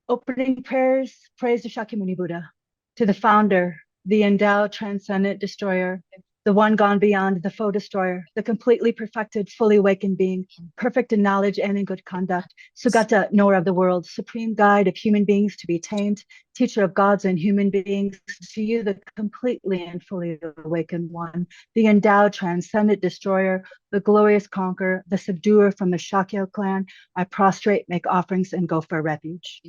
Opening prayers, praise to Shakyamuni Buddha, to the founder, the endowed transcendent destroyer, the one gone beyond, the foe destroyer, the completely perfected, fully awakened being, perfect in knowledge and in good conduct, Sugata, knower of the world, supreme guide of human beings to be tamed, teacher of gods and human beings, to you, the completely and fully awakened one, the endowed transcendent destroyer, the glorious conqueror, the subduer from the Shakya clan, I prostrate, make offerings, and go for refuge.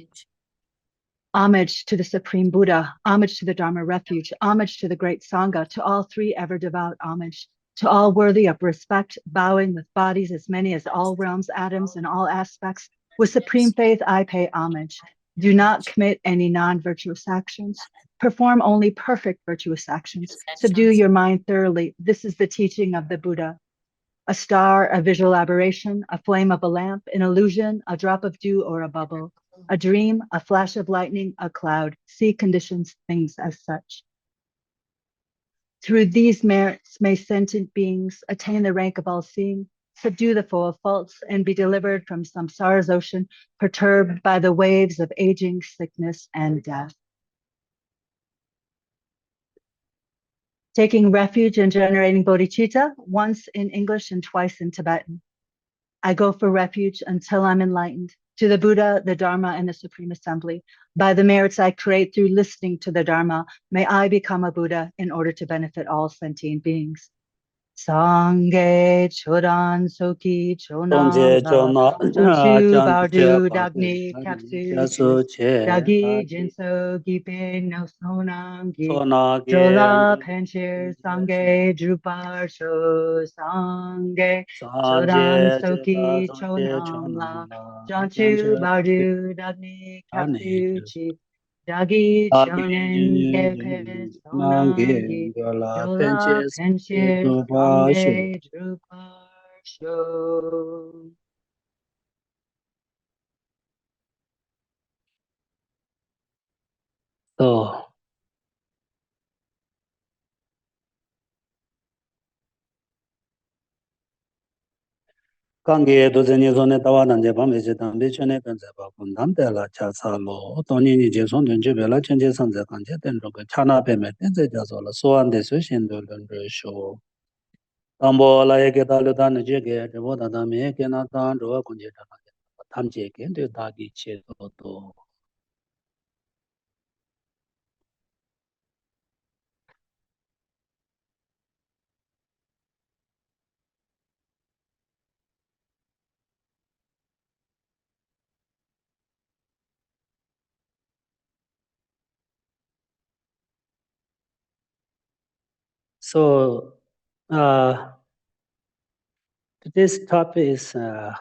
Homage to the Supreme Buddha, homage to the Dharma refuge, homage to the great Sangha, to all three ever devout, homage to all worthy of respect, bowing with bodies as many as all realms, atoms, and all aspects. With supreme faith, I pay homage. Do not commit any non-virtuous actions. Perform only perfect virtuous actions. Subdue your mind thoroughly. This is the teaching of the Buddha. A star, a visual aberration, a flame of a lamp, an illusion, a drop of dew or a bubble, a dream, a flash of lightning, a cloud. See conditions, things as such. Through these merits may sentient beings attain the rank of all-seeing, subdue the foe of faults, and be delivered from samsara's ocean, perturbed by the waves of aging, sickness, and death. Taking refuge in generating bodhicitta, once in English and twice in Tibetan. I go for refuge until I'm enlightened, to the Buddha, the Dharma, and the Supreme Assembly. By the merits I create through listening to the Dharma, may I become a Buddha in order to benefit all sentient beings. Sangye chodan soki chonam la janchu bardu dagni kapsu dagi jinso gipe no sonangi jola penchir sangye drupar sho sangye chodan soki chonam la janchu bardu dagni kapsu chi dagi chonen gepe sonangi Jola penshir sange druparsho. So, Kange dozeni zone tawa nanje pame je tambe chone kanze pa kundam te la cha sa lo toni ni je son den je bela chenje sanze kanje ten ro chana pe me ten je ja so la so an de so shin do lon ro sho tambo la ye ke ta lo ta ne je ke de bo da da me ke na ta ro kun je ta tham je ke de da gi che to So, today's topic is, I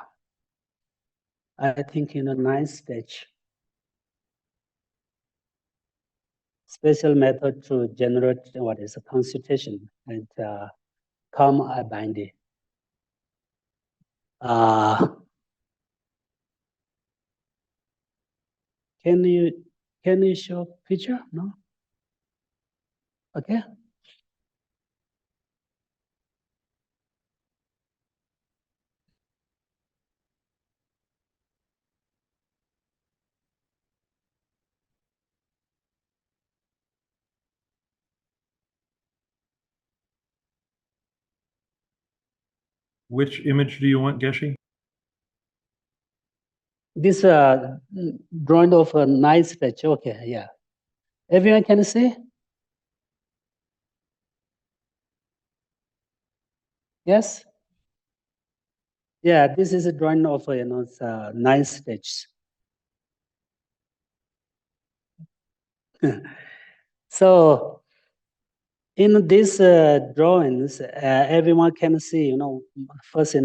think, in a ninth stage, special method to generate what is a consultation and calm a binding. Can you show picture? No. Okay. Which image do you want, Geshi? This drawing of a nice sketch. Okay, yeah. Everyone can see? Yes? Yeah, this is a drawing of it's nice sketch. So in these drawings, everyone can see, first,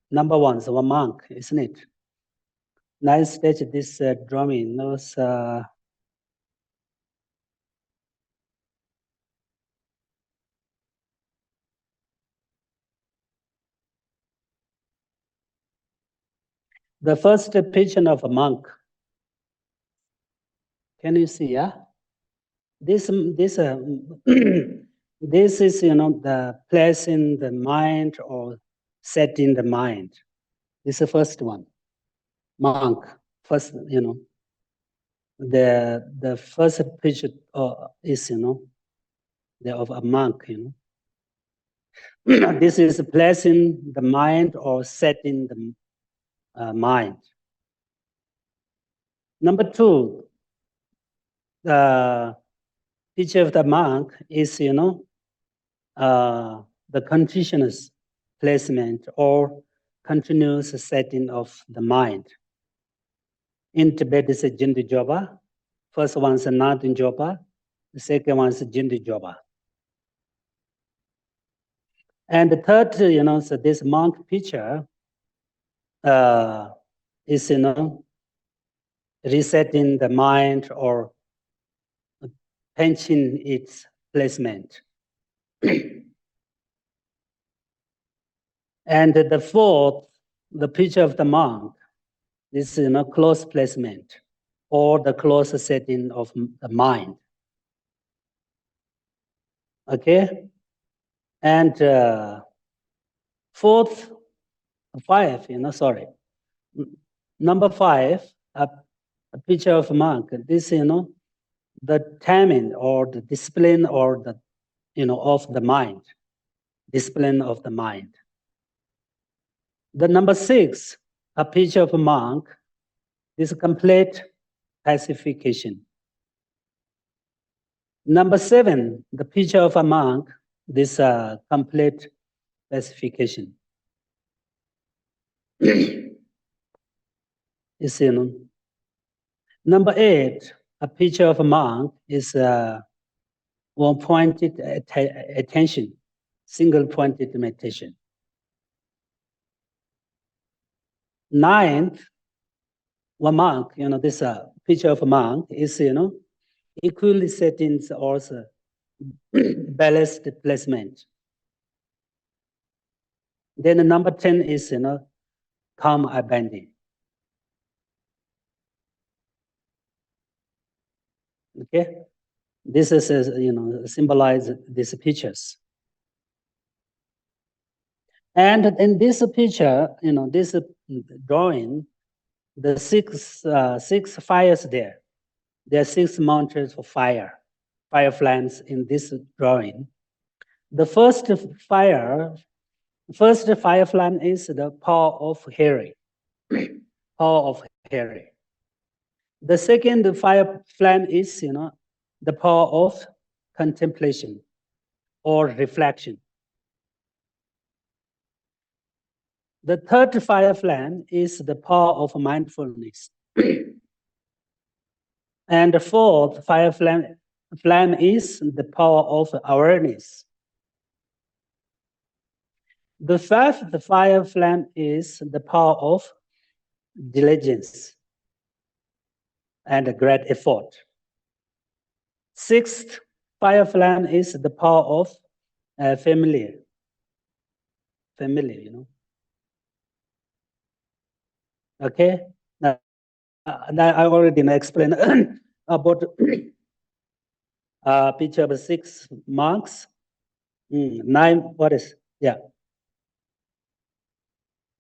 number one is a monk, isn't it? Nice sketch, this drawing. The first picture of a monk. Can you see? Yeah. This this is the place in the mind or set in the mind. This is the first one. Monk. First, the first picture is, the of a monk, This is placing the mind or setting the mind. Number two, the picture of the monk is, the continuous placement or continuous setting of the mind. In Tibet, it's a Jindu Joba. First one is Nantin Joba. The second one is Jindu Joba. And the third, so this monk picture is, resetting the mind or changing its placement. And the fourth, the picture of the monk, is close placement or the close setting of the mind. Okay, and fourth, five, number five, a picture of a monk. This, the timing or the discipline or the, of the mind, discipline of the mind. The number six, a picture of a monk, is complete pacification. Number seven, the picture of a monk, this complete pacification. Is, number eight, a picture of a monk is one-pointed attention, single-pointed meditation. Ninth, one monk, this picture of a monk is, equally settings also balanced placement. Then the number 10 is, calm abandon. Okay, this is, symbolize these pictures. And in this picture, this drawing, the six fires there. There are 6 mountains of fire flames in this drawing. The first fire flame is the power of hearing. Power of hearing. The second fire flame is, the power of contemplation or reflection. The third fire flame is the power of mindfulness. And the fourth fire flame is the power of awareness. The fifth fire flame is the power of diligence and a great effort. Sixth fire flame is the power of familiar, Okay, now I already explained about picture of 6 monks. 9, what is,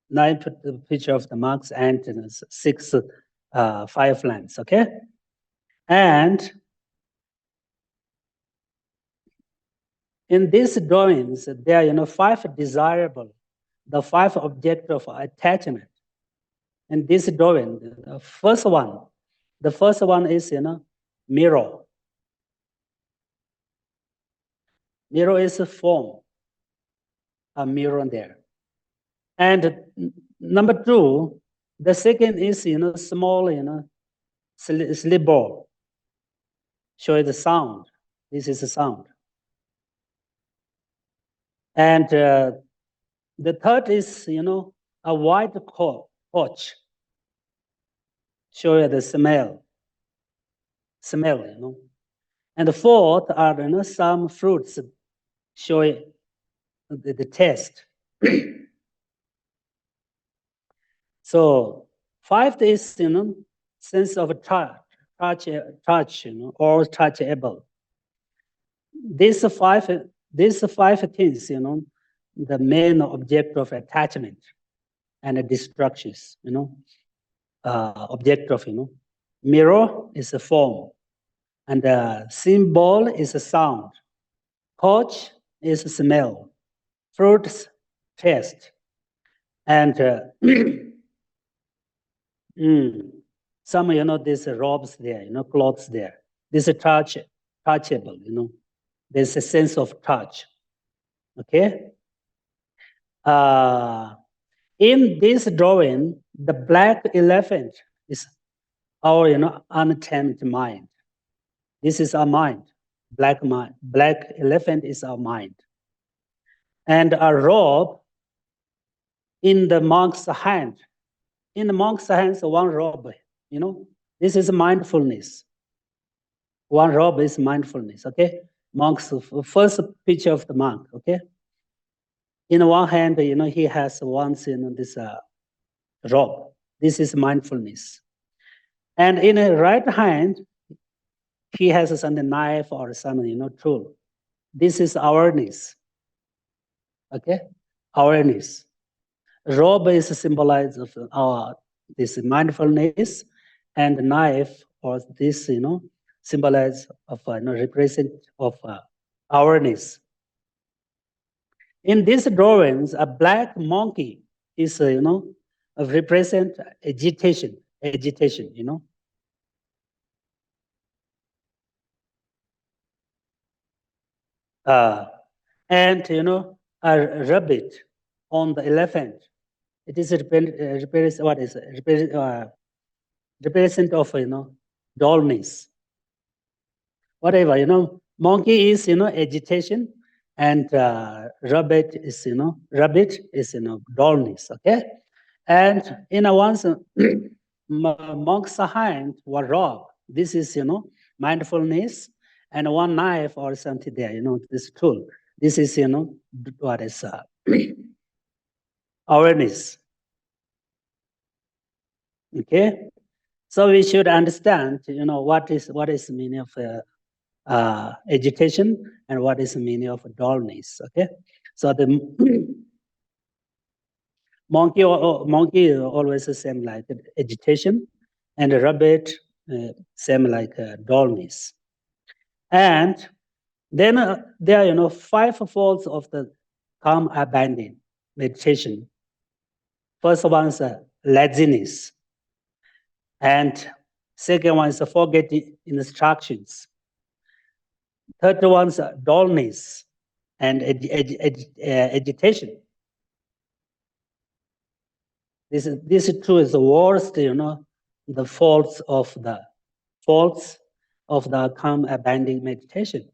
9 picture of the monks and 6 fire flames, okay? And in these drawings, there are 5 desirable, the 5 objects of attachment. In this drawing, the first one is mirror. Mirror is a form, a mirror there. And number 2, the second is small slip ball. Show the sound. This is a sound. And the third is a white pouch. Show you the smell. And the fourth are some fruits. Show you the taste. So 5 is sense of touch, or touchable. These 5 things, the main object of attachment and destructions, object of Mirror is a form. And the symbol is a sound. Touch is a smell. Fruits, taste. And some, there's robes there, clothes there. This is touchable, There's a sense of touch. Okay? In this drawing, the black elephant is our, untamed mind. This is our mind. Black mind. Black elephant is our mind. And a robe in the monk's hand. In the monk's hands, one robe, This is mindfulness. One robe is mindfulness, okay? Monk's first picture of the monk, okay? In one hand, he has once, this robe. This is mindfulness. And in the right hand, he has some knife or some, tool. This is awareness, okay? Awareness. Robe is a symbolize of our this mindfulness, and knife or this symbolize of represent of awareness. In these drawings, a black monkey is represent agitation, and a rabbit on the elephant. It is what is represent of dullness. Whatever monkey is agitation, and rabbit is dullness. Okay, and in a one's monk's hand or robe, this is mindfulness, and one knife or something there. This tool. This is what is awareness. Okay, so we should understand, what is the meaning of agitation and what is the meaning of dullness. Okay, so the monkey always the same like agitation, and the rabbit same like dullness. And then there are 5 folds of the calm abandon meditation. First one is laziness. And second one is forgetting instructions. Third one is dullness and agitation. This two is the worst, the faults of the calm abandon meditation,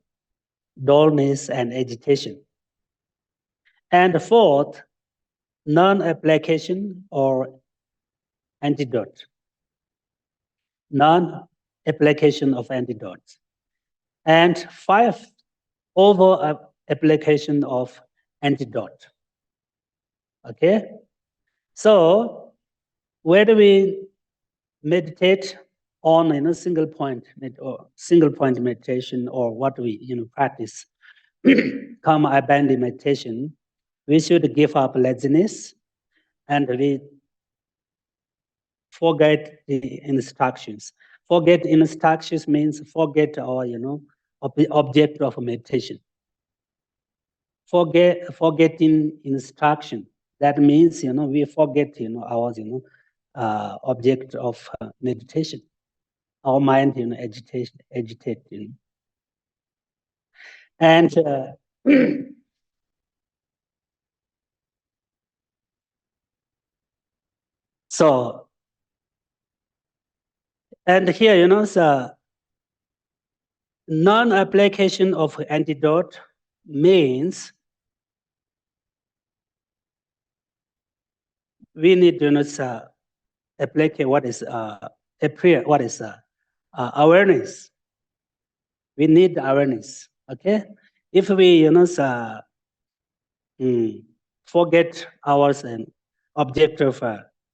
dullness and agitation. And the fourth, non-application or antidote. Non-application of antidotes. And 5, over application of antidote. Okay? So where do we meditate on single point meditation, or what we practice calm abandon meditation? We should give up laziness, and we forget the instructions. Forget instructions means forget our object of meditation. Forgetting instruction, that means we forget our object of meditation. Our mind agitate. And so, and here the non-application of antidote means we need to apply what is awareness. We need awareness. Okay, if we forget our object of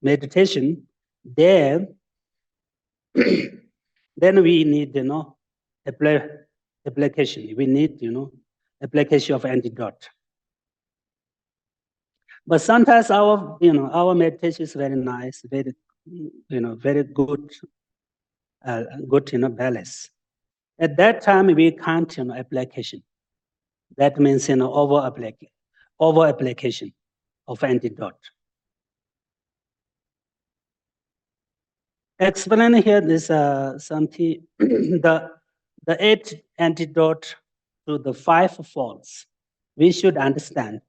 meditation, then we need application. We need application of antidote. But sometimes our meditation is very nice, very very good, good, balance. At that time, we can't, application. That means, over application of antidote. Explain here this something the 8 antidote to the 5 faults. We should understand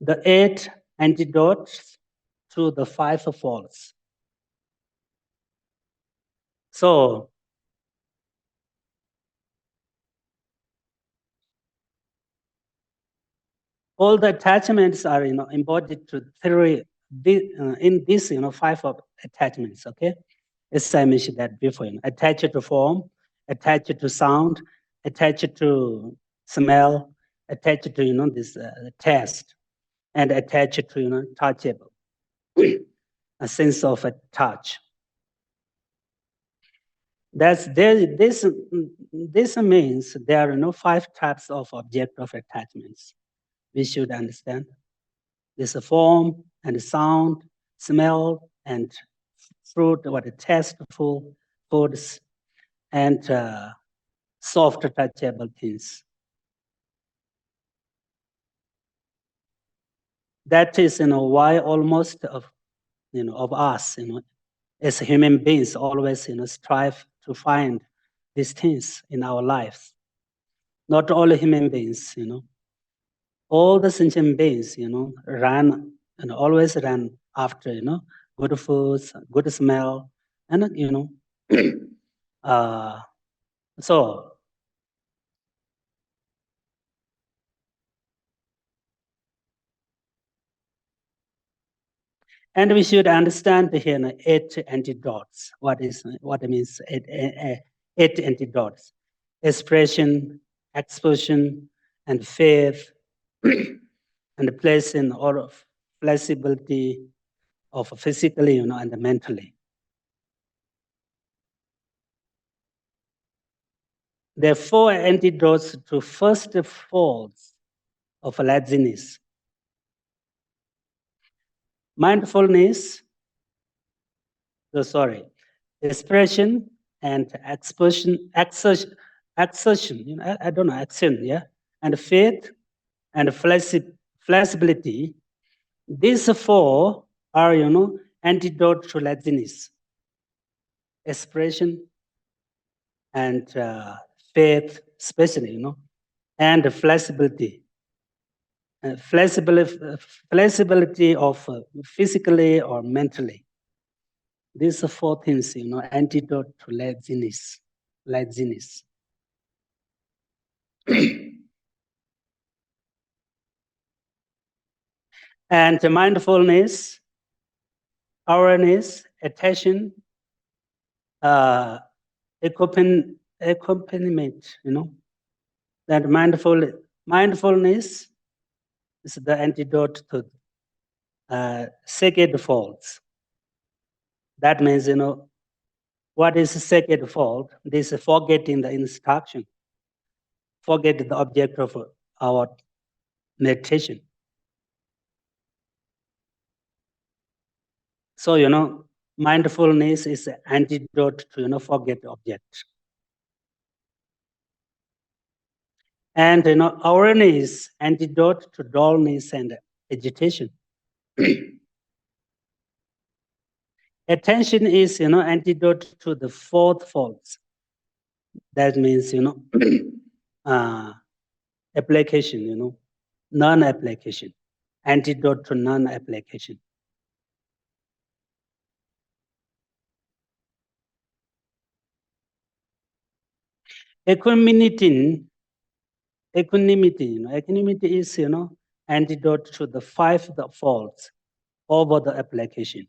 the 8 antidotes to the 5 faults. So all the attachments are embodied to 3 in this 5 of attachments. Okay, as I mentioned that before, attached to form, attached to sound, attached to smell, attached to this taste, and attached to touchable, a sense of a touch. That's there. This means there are 5 types of object of attachments. We should understand. There's a form and sound, smell and fruit, tasteful foods, and soft touchable things. That is, why almost of us, as human beings, always, strive to find these things in our lives. Not all human beings, all the sentient beings, run and always run after, good foods, good smell, and so and we should understand here 8 antidotes. What it means 8 antidotes: expression, expression, and faith, and place in all of flexibility of physically, and mentally. There are 4 antidotes to first faults of laziness: mindfulness, expression and exertion, I don't know, action, yeah, and faith and flexibility. These 4 are, antidote to laziness: expression and faith, especially, and flexibility. Flexibility of physically or mentally. These 4 things, antidote to laziness. And mindfulness, awareness, attention, accompaniment, that mindfulness is the antidote to second faults. That means, what is second fault? This is forgetting the instruction, forget the object of our meditation. So, mindfulness is an antidote to, forget object. And, awareness, antidote to dullness and agitation. Attention is, antidote to the 4th faults. That means, application, non-application, antidote to non-application. Equanimity, equanimity is, antidote to the 5 faults over the application.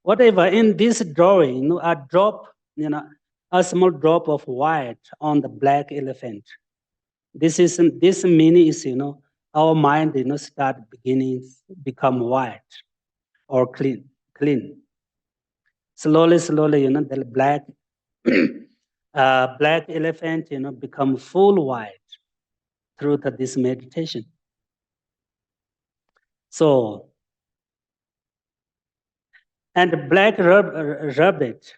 Whatever in this drawing, a small drop of white on the black elephant. This meaning is, our mind, start become white or clean. Slowly, the black black elephant, become full white through this meditation. So And black rabbit.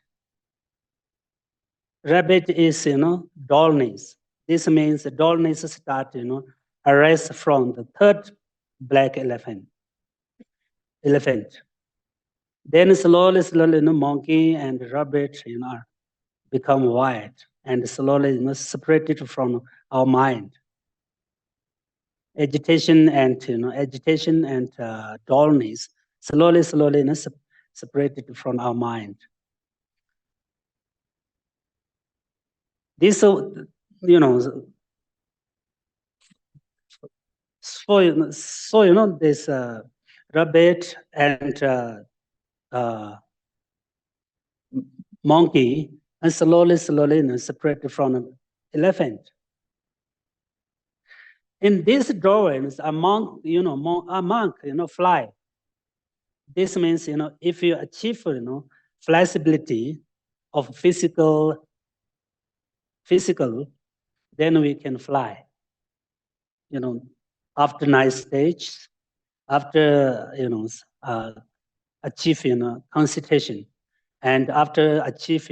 Rabbit is, dullness. This means dullness start, arise from the third black elephant. Then slowly, monkey and rabbit, become white and slowly, separated from our mind. Agitation and dullness slowly, separated from our mind. This, so this rabbit and monkey and slowly, separated from elephant. In these drawings, a monk, fly. This means, if you achieve, flexibility of physical, then we can fly. After 9 stages, after, achieve, concentration, and after achieve,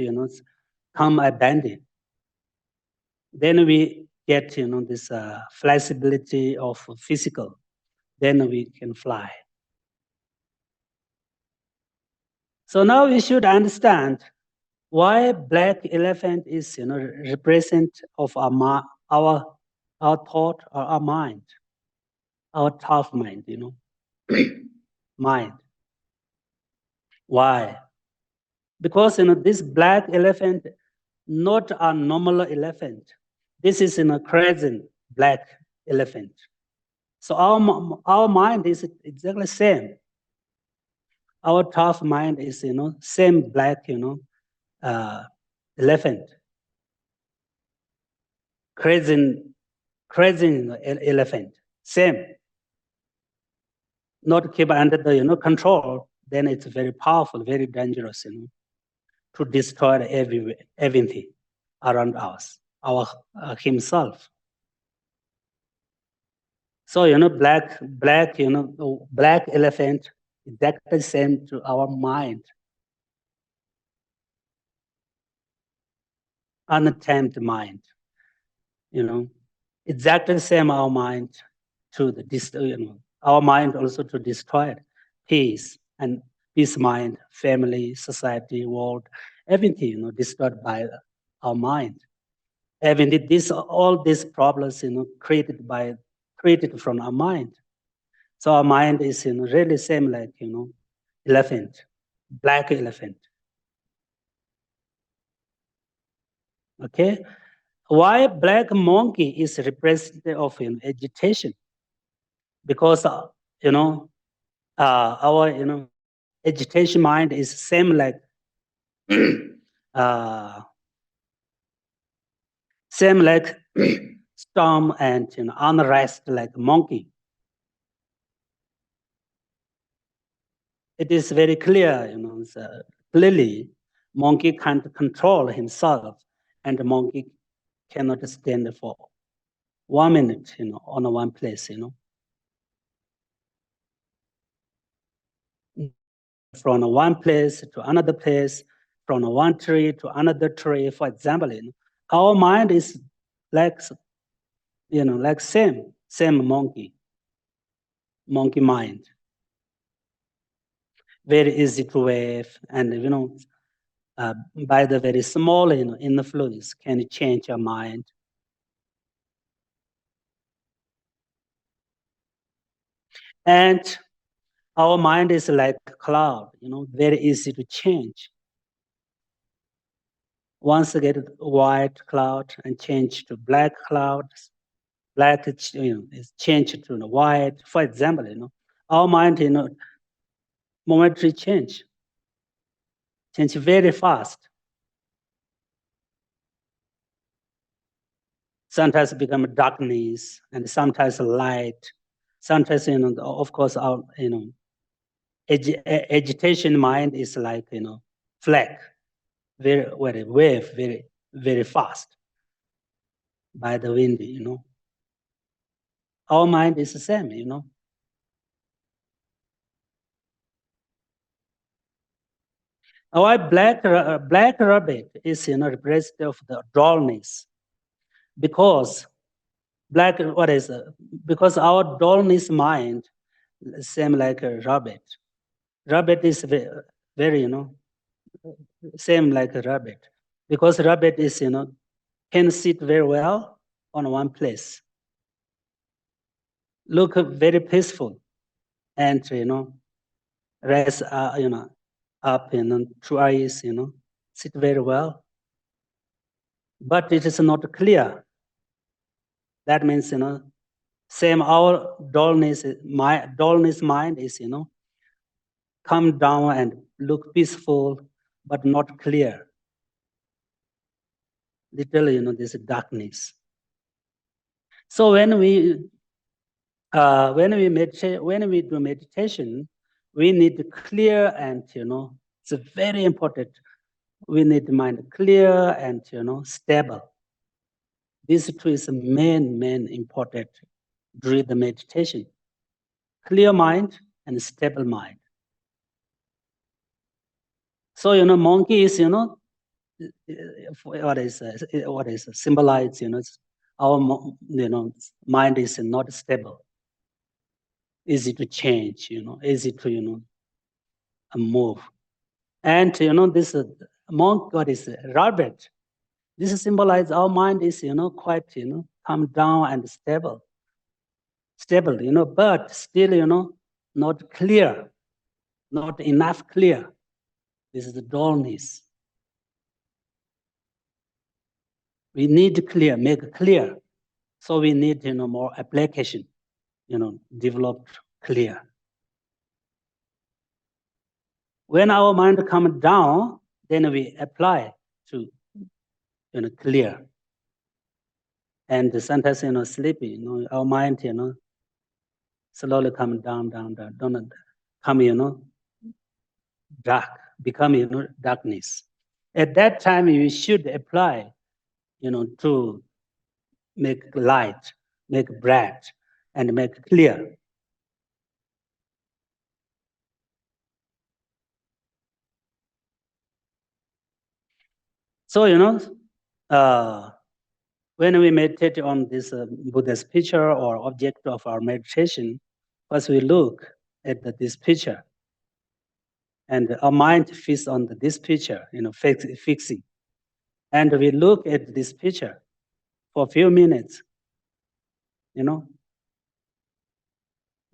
come abandon, then we get, this flexibility of physical, then we can fly. So now we should understand why black elephant is, represent of our thought or our mind, our tough mind, mind. Why? Because, this black elephant, not a normal elephant. This is a crescent black elephant. So our mind is exactly same. Our tough mind is, same black, elephant. Crescent elephant, same. Not keep under the, control, then it's very powerful, very dangerous, to destroy everything around us, our himself. So, black elephant, exactly same to our mind. Untamed mind, exactly same our mind to our mind also to destroy peace and peace mind, family, society, world, everything, destroyed by our mind. Even all these problems, created from our mind. So our mind is, really same like, elephant, black elephant. Okay, why black monkey is representative of, agitation? Because, our, agitation mind is same like, same like storm and, unrest like monkey. It is very clear, clearly monkey can't control himself, and the monkey cannot stand for 1 minute, on one place, From one place to another place, from one tree to another tree. For example, our mind is like, like same monkey mind. Very easy to wave, and by the very small, influence can change your mind. And our mind is like a cloud, very easy to change. Once you get white cloud and change to black clouds, black, is changed to white. For example, our mind, momentary change very fast. Sometimes become darkness, and sometimes light. Sometimes, of course, our, agitation mind is like, flag, very wave, very fast by the wind, Our mind is the same, Our black rabbit is, representative of the dullness, because because our dullness mind, same like a rabbit. Rabbit is very, same like a rabbit, because rabbit is, can sit very well on one place, look very peaceful, and, rest, up, two eyes, sit very well. But it is not clear. That means, same our dullness mind is, come down and look peaceful, but not clear. Literally, this darkness. So when we meditate, when we do meditation, we need clear and, it's very important. We need mind clear and, stable. These two is main important during the meditation. Clear mind and stable mind. So, monkey is, what is symbolized, our, mind is not stable, easy to change, easy to, move. And, this monk, what is rabbit, this symbolizes our mind is, quite, calm down and stable, but still, not clear, not enough clear. This is the dullness. We need clear, make clear. So we need, more application, developed clear. When our mind comes down, then we apply to, clear. And sometimes, sleepy, our mind, slowly come down, don't come, dark, become, darkness. At that time, you should apply, to make light, make bright, and make clear. So, when we meditate on this Buddha's picture or object of our meditation, first we look at this picture, and our mind fixes on this picture, fixing. And we look at this picture for a few minutes,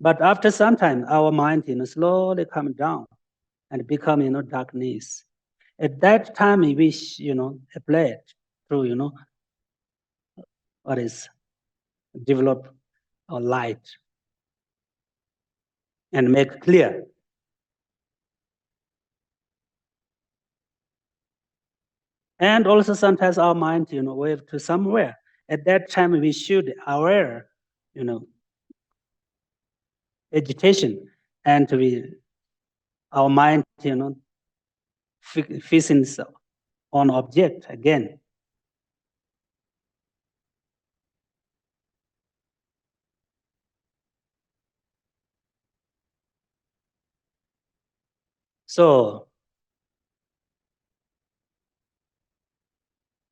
But after some time, our mind, slowly come down and become, darkness. At that time, we, apply it through, what is develop a light and make clear. And also sometimes our mind, wave to somewhere. At that time, we should aware, agitation, and our mind, fixing on object again. So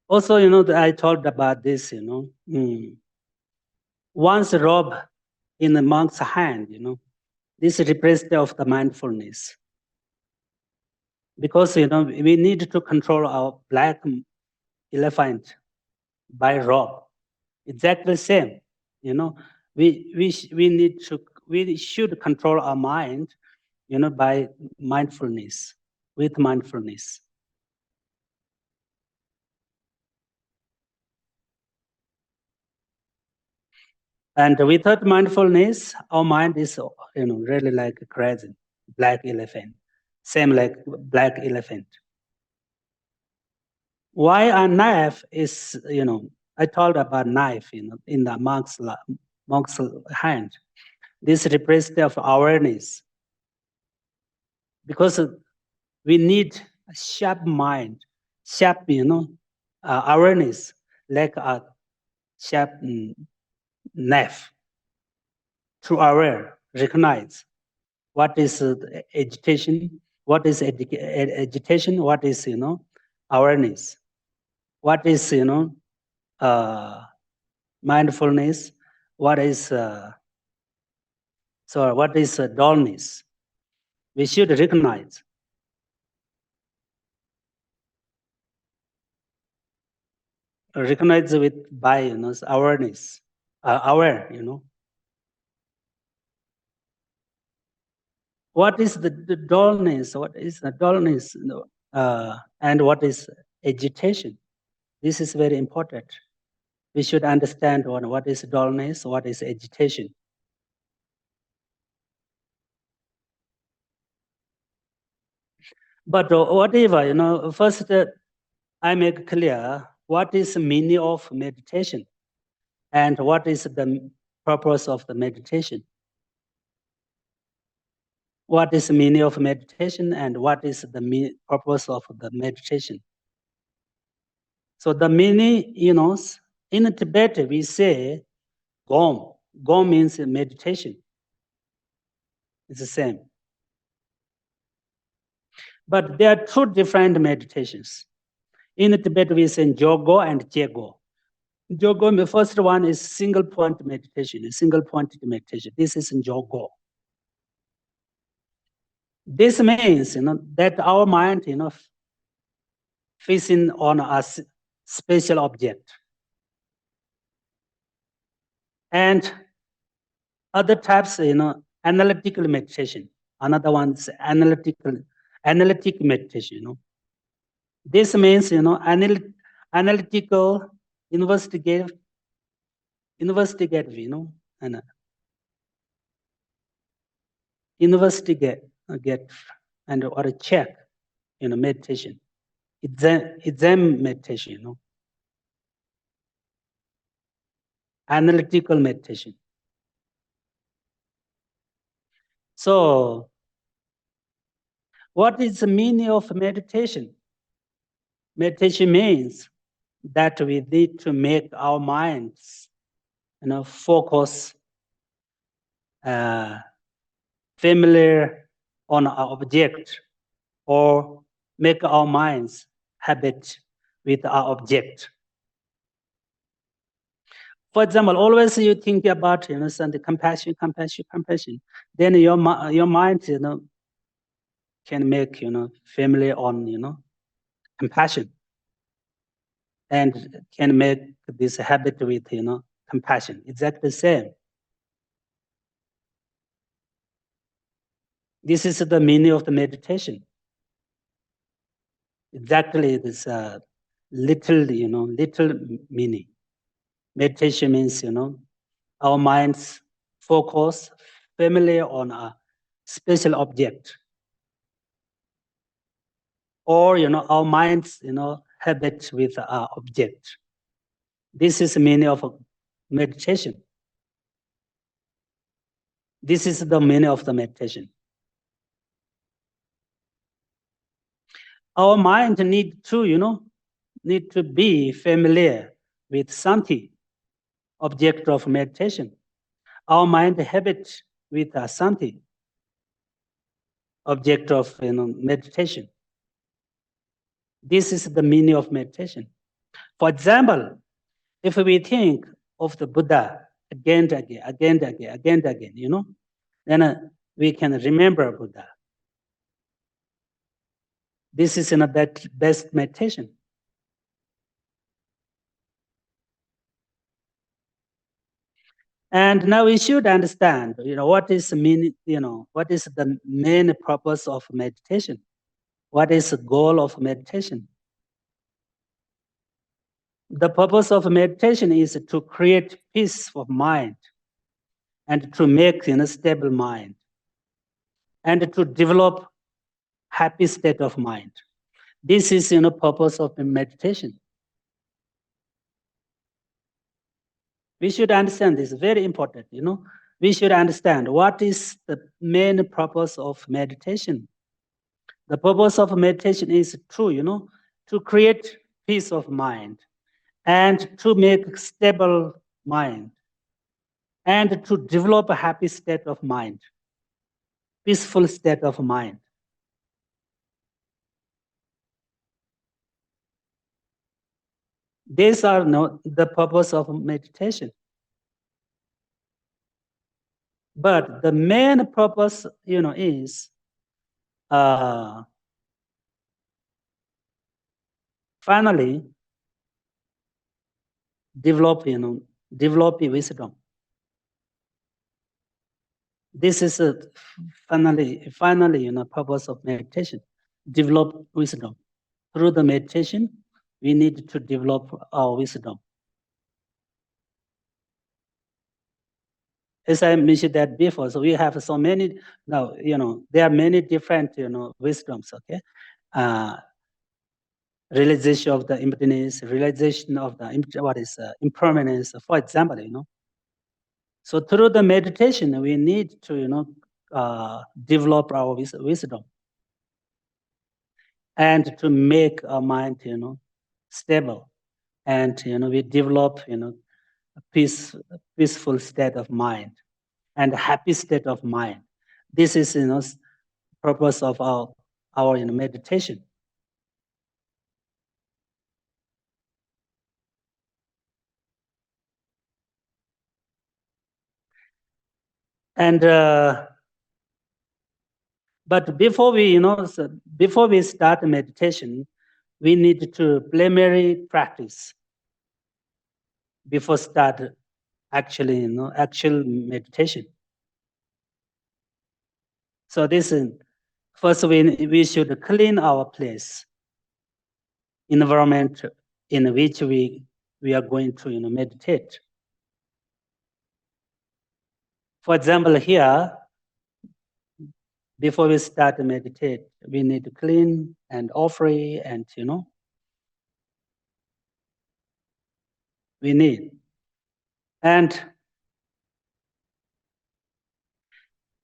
also, I told about this, once robe in the monk's hand, this represents of the mindfulness. Because, we need to control our black elephant by robe. Exactly the same, we should control our mind, by mindfulness, with mindfulness. And without mindfulness, our mind is, really like a crazy black elephant, same like black elephant. Why a knife is, I told about knife, in the monk's hand. This represents awareness, because we need a sharp mind, sharp, awareness, like a sharp knife, to aware, recognize what is agitation, What is agitation? What is, awareness? What is, mindfulness? What is, what is dullness? We should recognize. Recognize with by, awareness, aware, What is the dullness? What is the dullness? And what is agitation? This is very important. We should understand what is dullness, what is agitation. But whatever, first I make clear what is the meaning of meditation and what is the purpose of the meditation. What is the meaning of meditation and what is the purpose of the meditation? So the meaning, in Tibet we say Gom. Gom means meditation. It's the same. But there are two different meditations. In Tibet we say Jogo and Jego. Jogo, the first one is single point meditation, single pointed meditation. This is Jogo. This means, that our mind, facing on a special object. And other types, analytical meditation. Another one is analytic meditation, This means, analytical, investigative, and investigate, and or check, meditation. Exam meditation, analytical meditation. So, what is the meaning of meditation? Meditation means that we need to make our minds, focus, familiar on our object, or make our minds habit with our object. For example, always you think about, some compassion. Then your mind, can make, family on, compassion, and can make this habit with, compassion. Exactly the same. This is the meaning of the meditation. Exactly this little meaning. Meditation means, our minds focus familiar on a special object. Or, our minds, habit with our object. This is the meaning of meditation. This is the meaning of the meditation. Our mind need to be familiar with something, object of meditation. Our mind habit with something, object of meditation. This is the meaning of meditation. For example, if we think of the Buddha again and again, then we can remember Buddha. This is that best meditation. And now we should understand, what is the meaning, what is the main purpose of meditation? What is the goal of meditation? The purpose of meditation is to create peace of mind and to make stable mind and to develop happy state of mind. This is purpose of meditation. We should understand this, very important, We should understand what is the main purpose of meditation. The purpose of meditation is to create peace of mind and to make stable mind and to develop a happy state of mind, peaceful state of mind. These are not the purpose of meditation. But the main purpose, is finally develop wisdom. This is finally, purpose of meditation. Develop wisdom. Through the meditation, we need to develop our wisdom. As I mentioned that before, so we have so many now. There are many different wisdoms. Okay, realization of the emptiness, realization of the impermanence. For example, So through the meditation, we need to develop our wisdom and to make our mind stable, and we develop a peaceful state of mind and a happy state of mind. This is purpose of our meditation. And but before we start meditation, we need to preliminary practice before start actually actual meditation. So this is first we should clean our place, environment in which we are going to meditate. For example, here, before we start to meditate, we need to clean and offering, and we need. And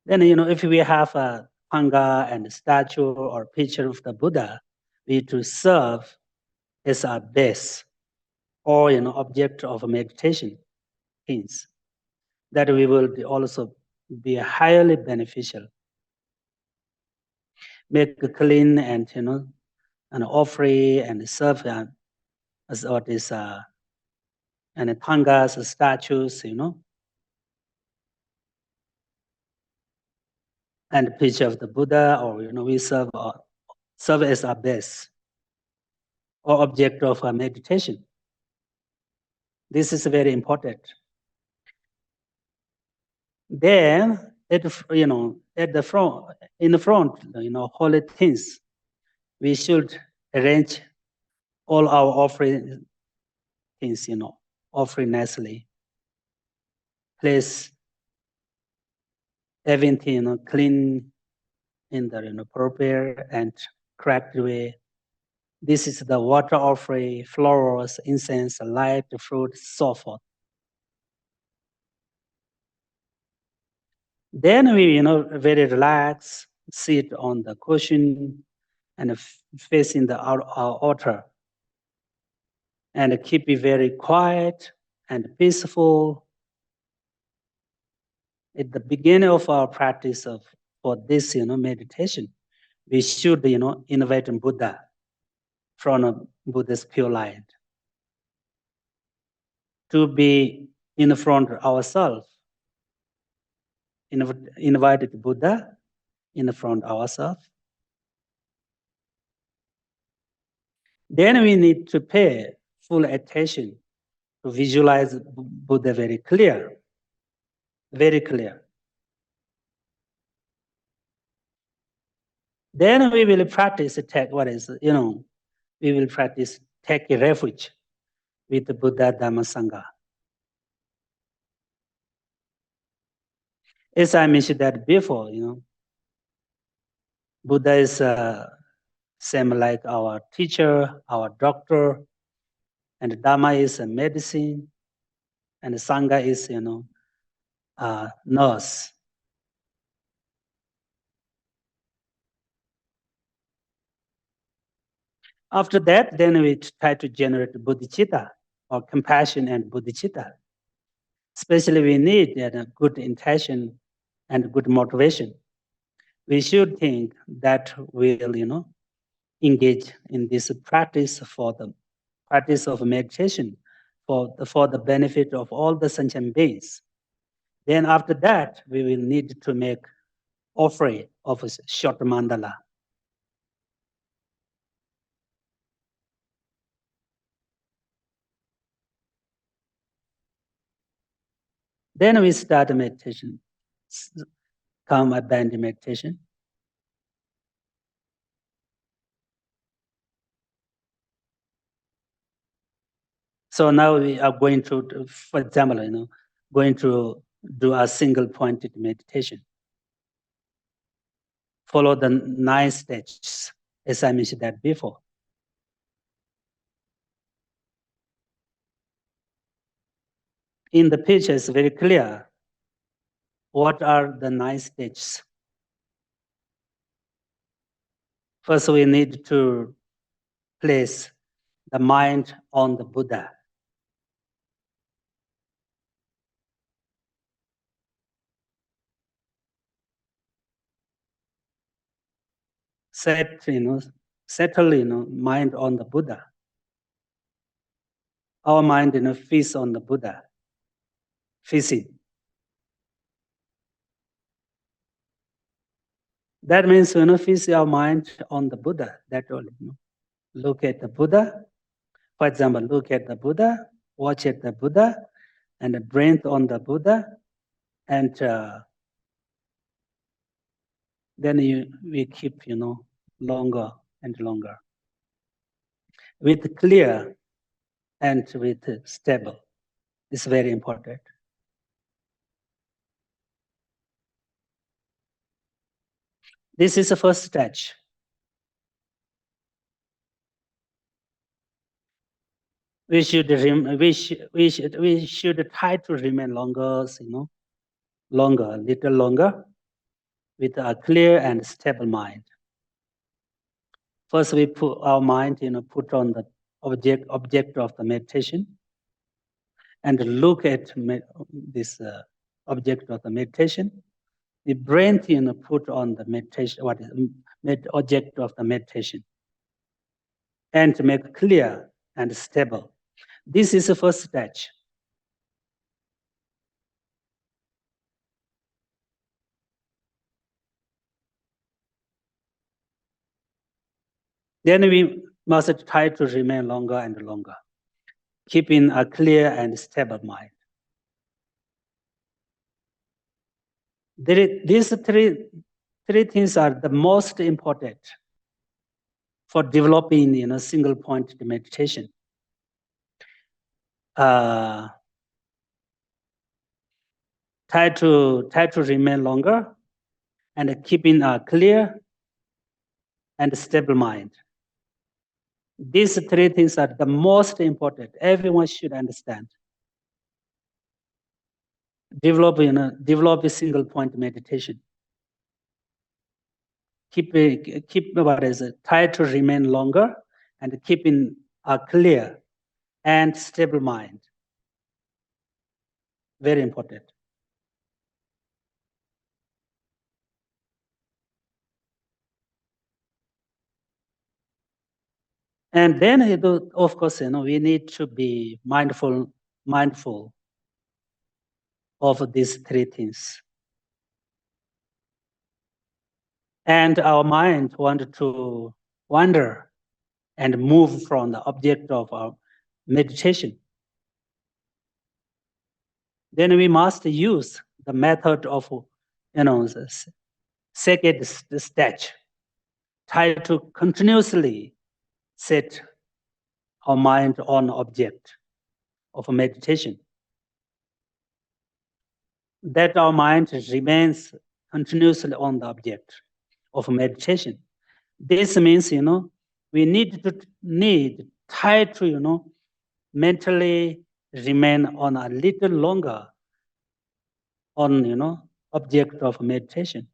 then if we have a panga and a statue or picture of the Buddha, we to serve as our base or object of meditation things, that we will also be highly beneficial. Make a clean and an offering and serve as what is and pangas, statues, and picture of the Buddha, or we serve as our base or object of meditation. This is very important. Then at the front, in the front, holy things, we should arrange all our offering things, offering nicely. Place everything, clean in the proper and correct way. This is the water offering, flowers, incense, light, fruit, so forth. Then we, very relaxed, sit on the cushion and facing our altar, and keep it very quiet and peaceful. At the beginning of our practice for this, meditation, we should, invite Buddha from a Buddhist pure light to be in front of ourselves. Invited Buddha in front of ourselves. Then we need to pay full attention to visualize Buddha very clear, very clear. Then we will practice we will practice take a refuge with the Buddha Dhamma Sangha. As I mentioned that before, Buddha is same like our teacher, our doctor, and Dhamma is a medicine, and Sangha is, nurse. After that, then we try to generate bodhicitta, or compassion and bodhicitta. Especially we need a good intention and good motivation. We should think that we'll, engage in this practice for them practice of meditation for the benefit of all the sentient beings. Then after that, we will need to make offering of a short mandala. Then we start meditation, calm abandon meditation. So now we are going to, for example, going to do a single pointed meditation. Follow the 9 stages, as I mentioned that before. In the picture, it's very clear what are the 9 stages. First, we need to place the mind on the Buddha. Settle, mind on the Buddha. Our mind, feeds on the Buddha. Feasting. That means, feast our mind on the Buddha. That only, Look at the Buddha. For example, look at the Buddha, watch at the Buddha, and breathe on the Buddha, and then we keep, longer and longer. With clear and with stable. It's very important. This is the first stage. We should try to remain longer, a little longer, with a clear and stable mind. First, we put our mind, put on the object of the meditation, and look at this object of the meditation. The brain, put on the meditation, what is object of the meditation, and to make clear and stable. This is the first stage. Then we must try to remain longer and longer, keeping a clear and stable mind. These three things are the most important for developing, single point meditation. Try to remain longer and keeping a clear and stable mind. These three things are the most important. Everyone should understand. Develop a single point meditation. Try to remain longer and keeping a clear and stable mind. Very important. And then, of course, we need to be mindful of these three things. And our mind want to wander and move from the object of our meditation. Then we must use the method of, the second stage. Try to continuously set our mind on object of meditation. That our mind remains continuously on the object of meditation. This means, we need to try to, mentally remain on a little longer on, object of meditation.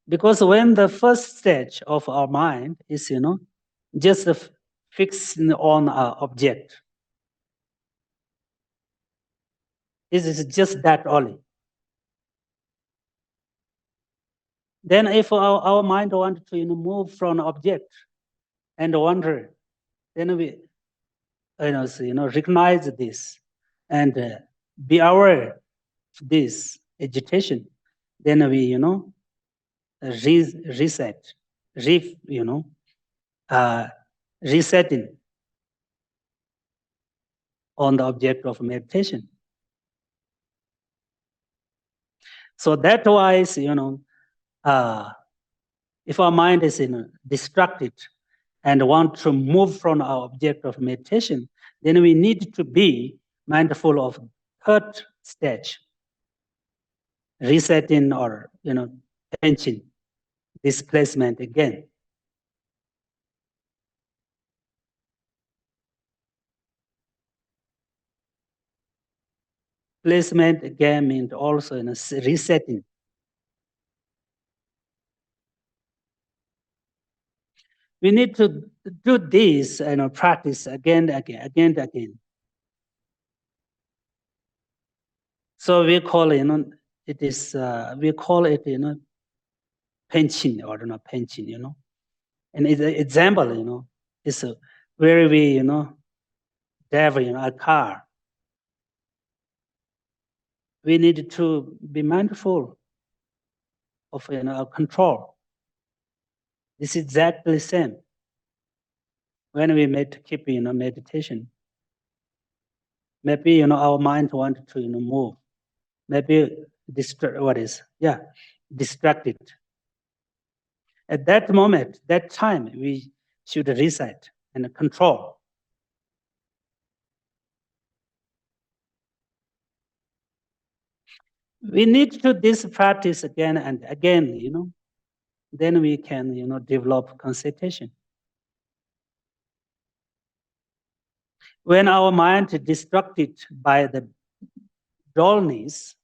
Because when the first stage of our mind is, just fixed on our object, it is just that only. Then if our mind wants to, move from object, and wonder. Then we, recognize this and be aware of this agitation. Then we, reset, resetting on the object of meditation. So that wise, if our mind is distracted and want to move from our object of meditation, then we need to be mindful of third stage, resetting or tension, displacement again. Placement again means also resetting. We need to do this practice again, again. So we call it is we call it pension or pension, and it's an example, is where we drive a car. We need to be mindful of our control. This is exactly the same when we keep meditation. Maybe our mind wants to move. Maybe distracted. At that moment, that time, we should reset and control. We need to do this practice again and again, then we can, develop concentration. When our mind is distracted by the dullness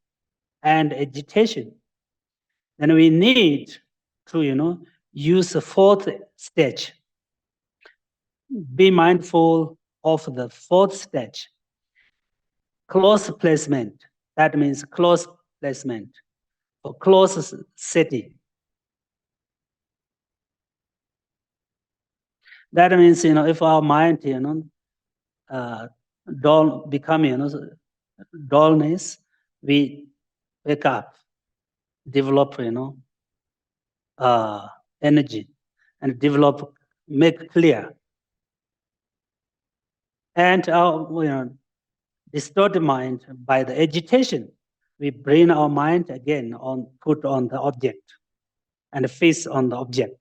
and agitation, then we need to, use the fourth stage. Be mindful of the fourth stage. Close placement. That means close placement or close setting. That means, if our mind, dullness, we wake up, develop, energy, and make clear. And our, distorted mind by the agitation, we bring our mind again put on the object and face on the object.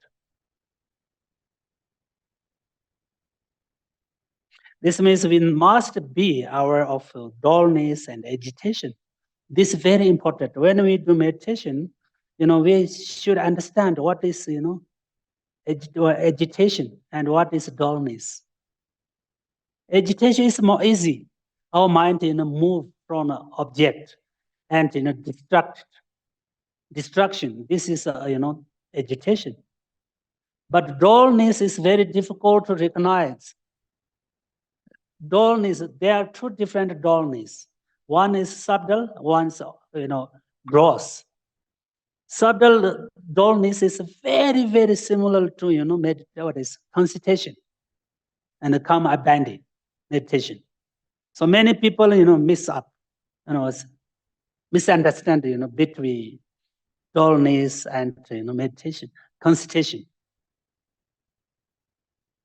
This means we must be aware of dullness and agitation. This is very important. When we do meditation, we should understand what is, agitation and what is dullness. Agitation is more easy. Our mind, move from an object and, distraction. This is, agitation. But dullness is very difficult to recognize. Dullness, there are two different dullness. One is subtle, one's, gross. Subtle dullness is very, very similar to, concentration and calm abandon meditation. So many people, misunderstand, between dullness and, meditation, concentration.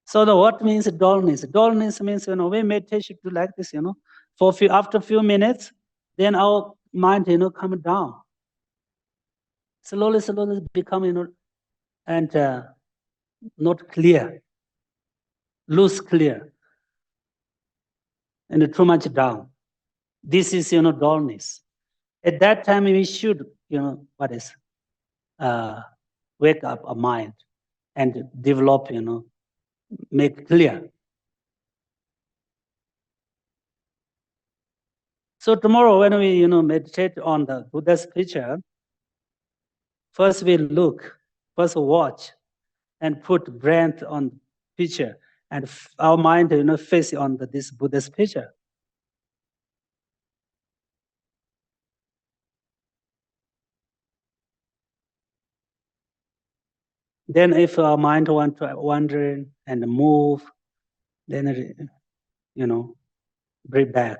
So what means dullness? Dullness means, we meditation do like this, after a few minutes, then our mind, come down. Slowly become, and not clear, loose clear, and too much down. This is, dullness. At that time, we should, wake up a mind and develop, make clear. So tomorrow when we, meditate on the Buddha's picture, first we first watch and put breath on picture and our mind, face on this Buddha's picture. Then if our mind want to wander and move, then, bring back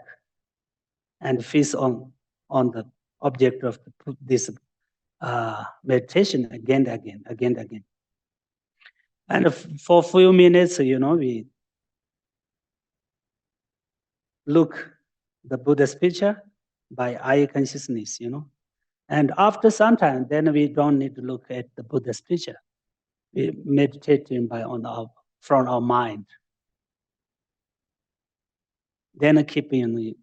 and feast on the object of this meditation again, again. And for a few minutes, we look the Buddha's picture by eye consciousness, And after some time, then we don't need to look at the Buddha's picture. We meditate from our mind. Then keeping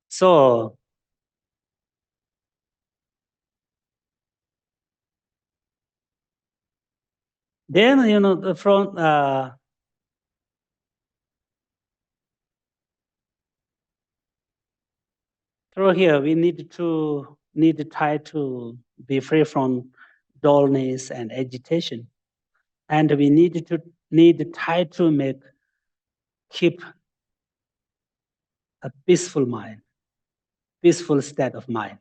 so then from through here we need to try to be free from dullness and agitation, and we need to try to keep a peaceful mind, peaceful state of mind,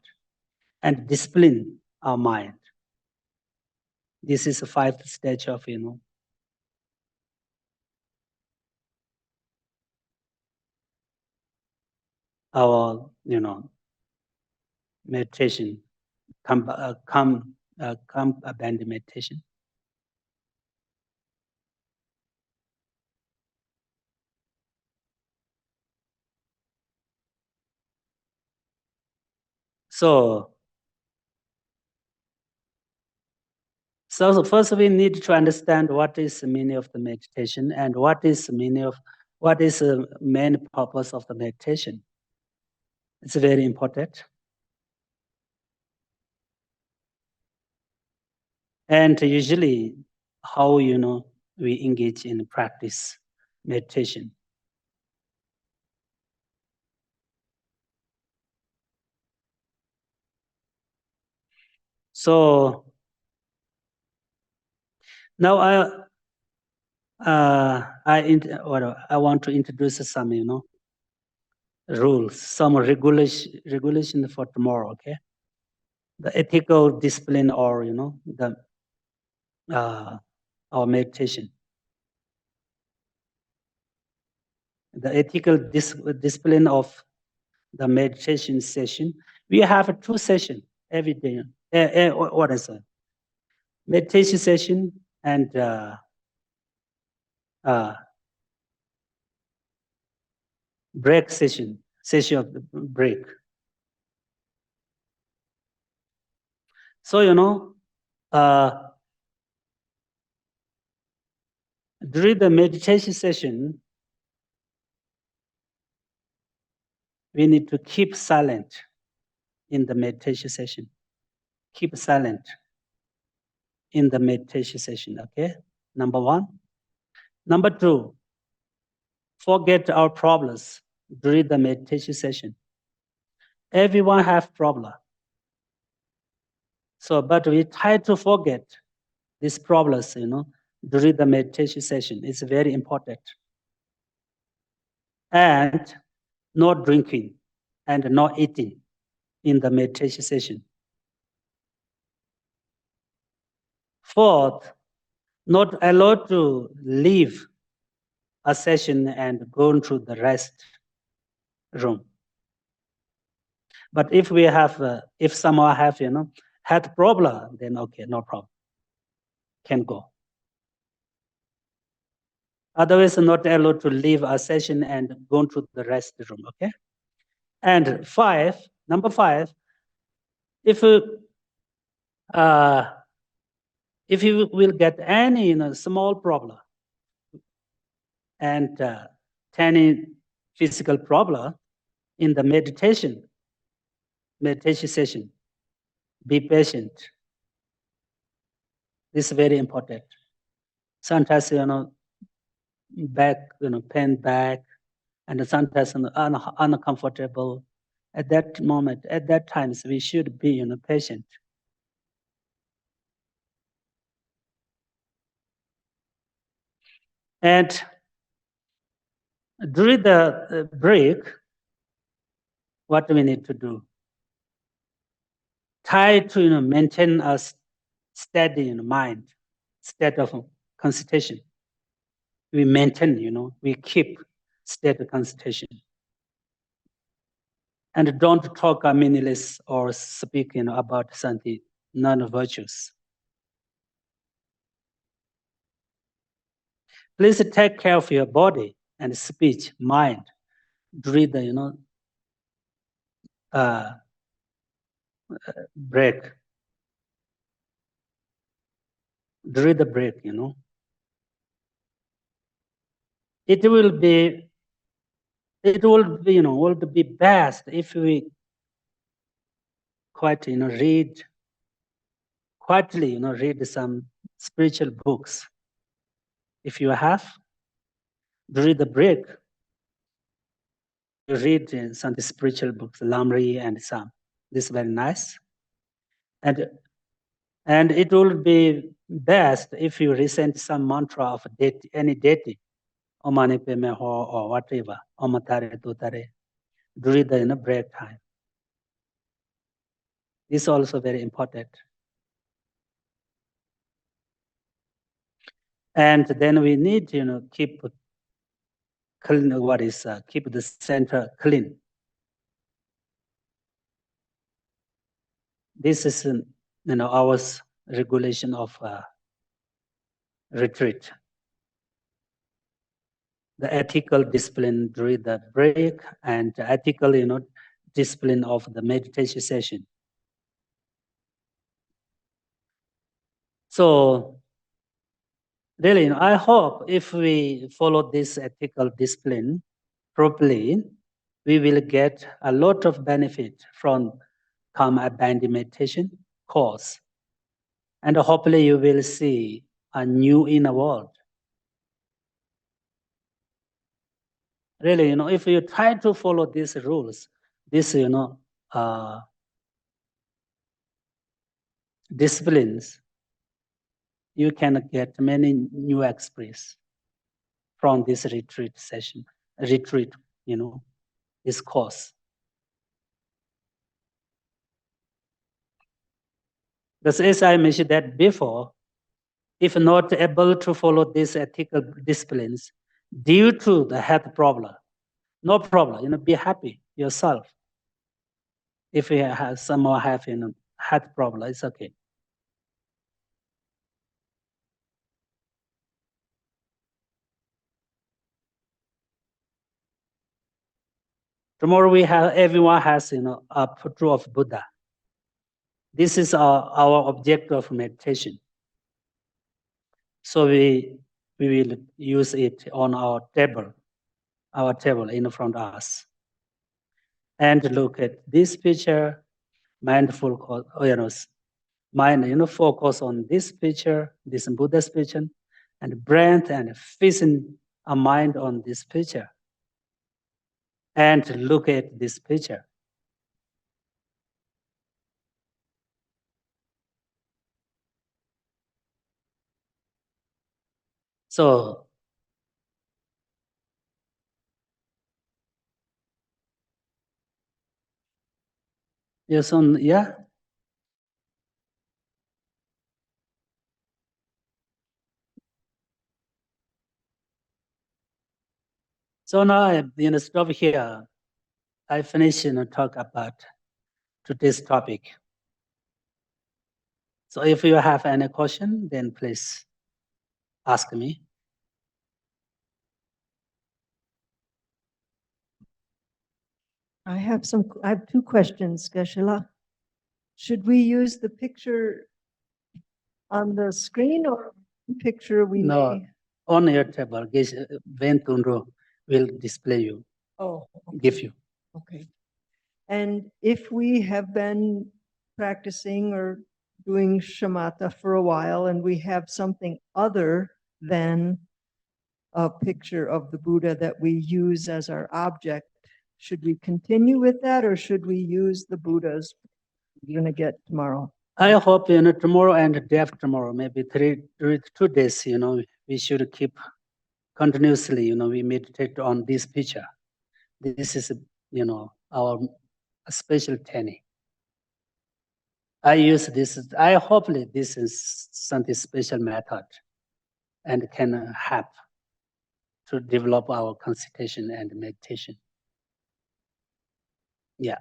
and discipline our mind. This is the 5th stage of our meditation, come abandon meditation. So first we need to understand what is the meaning of the meditation and what is the main purpose of the meditation. It's very important. And usually how we engage in practice meditation. So now I want to introduce some rules, some regulation for tomorrow. Okay, the ethical discipline, or the our meditation. The ethical discipline of the meditation session. We have 2 sessions every day. What is it? Meditation session and break session of the break. So during the meditation session, we need to keep silent in the meditation session. Keep silent in the meditation session, okay? Number 1. Number 2, forget our problems during the meditation session. Everyone have problem. So, but we try to forget these problems, during the meditation session. It's very important. And not drinking and not eating in the meditation session. 4th, not allowed to leave a session and go into the rest room. But if we have, if someone have, had problem, then okay, no problem, can go. Otherwise, not allowed to leave a session and go into the rest room, okay? And number 5, if you will get any small problem and any physical problem in the meditation session, be patient. This is very important. Sometimes back, pain back, and sometimes uncomfortable. At that moment, at that times, we should be patient. And during the break, what we need to do. Try to maintain a steady mind, state of concentration. We maintain, we keep state of concentration. And don't talk meaningless or speak about something non-virtuous. Please take care of your body and speech, mind, during the break. During the break, it will be best if we quite read quietly, read some spiritual books. If you have, during the break, you read some spiritual books, Lamri and some. This is very nice. And it will be best if you recite some mantra of any deity, Om Mani Padme Hum or whatever, Om Tare Tu Tare, during the break time. This is also very important. And then we need keep clean. Keep the center clean. This is our regulation of retreat. The ethical discipline during the break and the ethical discipline of the meditation session. So really, I hope if we follow this ethical discipline properly, we will get a lot of benefit from karma abandon meditation course. And hopefully you will see a new inner world. Really, if you try to follow these rules, these, disciplines, you can get many new experience from this retreat session, this course. Because as I mentioned that before, if not able to follow these ethical disciplines due to the health problem, no problem, be happy yourself. If you have someone have health problem, it's okay. Tomorrow everyone has a photo of Buddha. This is our objective of meditation. So we will use it on our table in front of us. And look at this picture, mindful, mind, focus on this picture, this Buddha's picture, and breath and fixing a mind on this picture. And look at this picture. So, yes, yeah. So now I stop here. I finish talk about today's topic. So if you have any question, then please ask me. I have two questions, Geshe-la. Should we use the picture on the screen or picture we No, may? on your table, when Dhondup will display you, Oh, okay. give you. Okay. And if we have been practicing or doing shamatha for a while and we have something other than a picture of the Buddha that we use as our object, should we continue with that or should we use the Buddhas we're going to get tomorrow? I hope tomorrow and the day after tomorrow, maybe 2 days, we should keep continuously, we meditate on this picture. This is, our a special technique. I use this, I hopefully this is something special method and can help to develop our concentration and meditation. Yeah.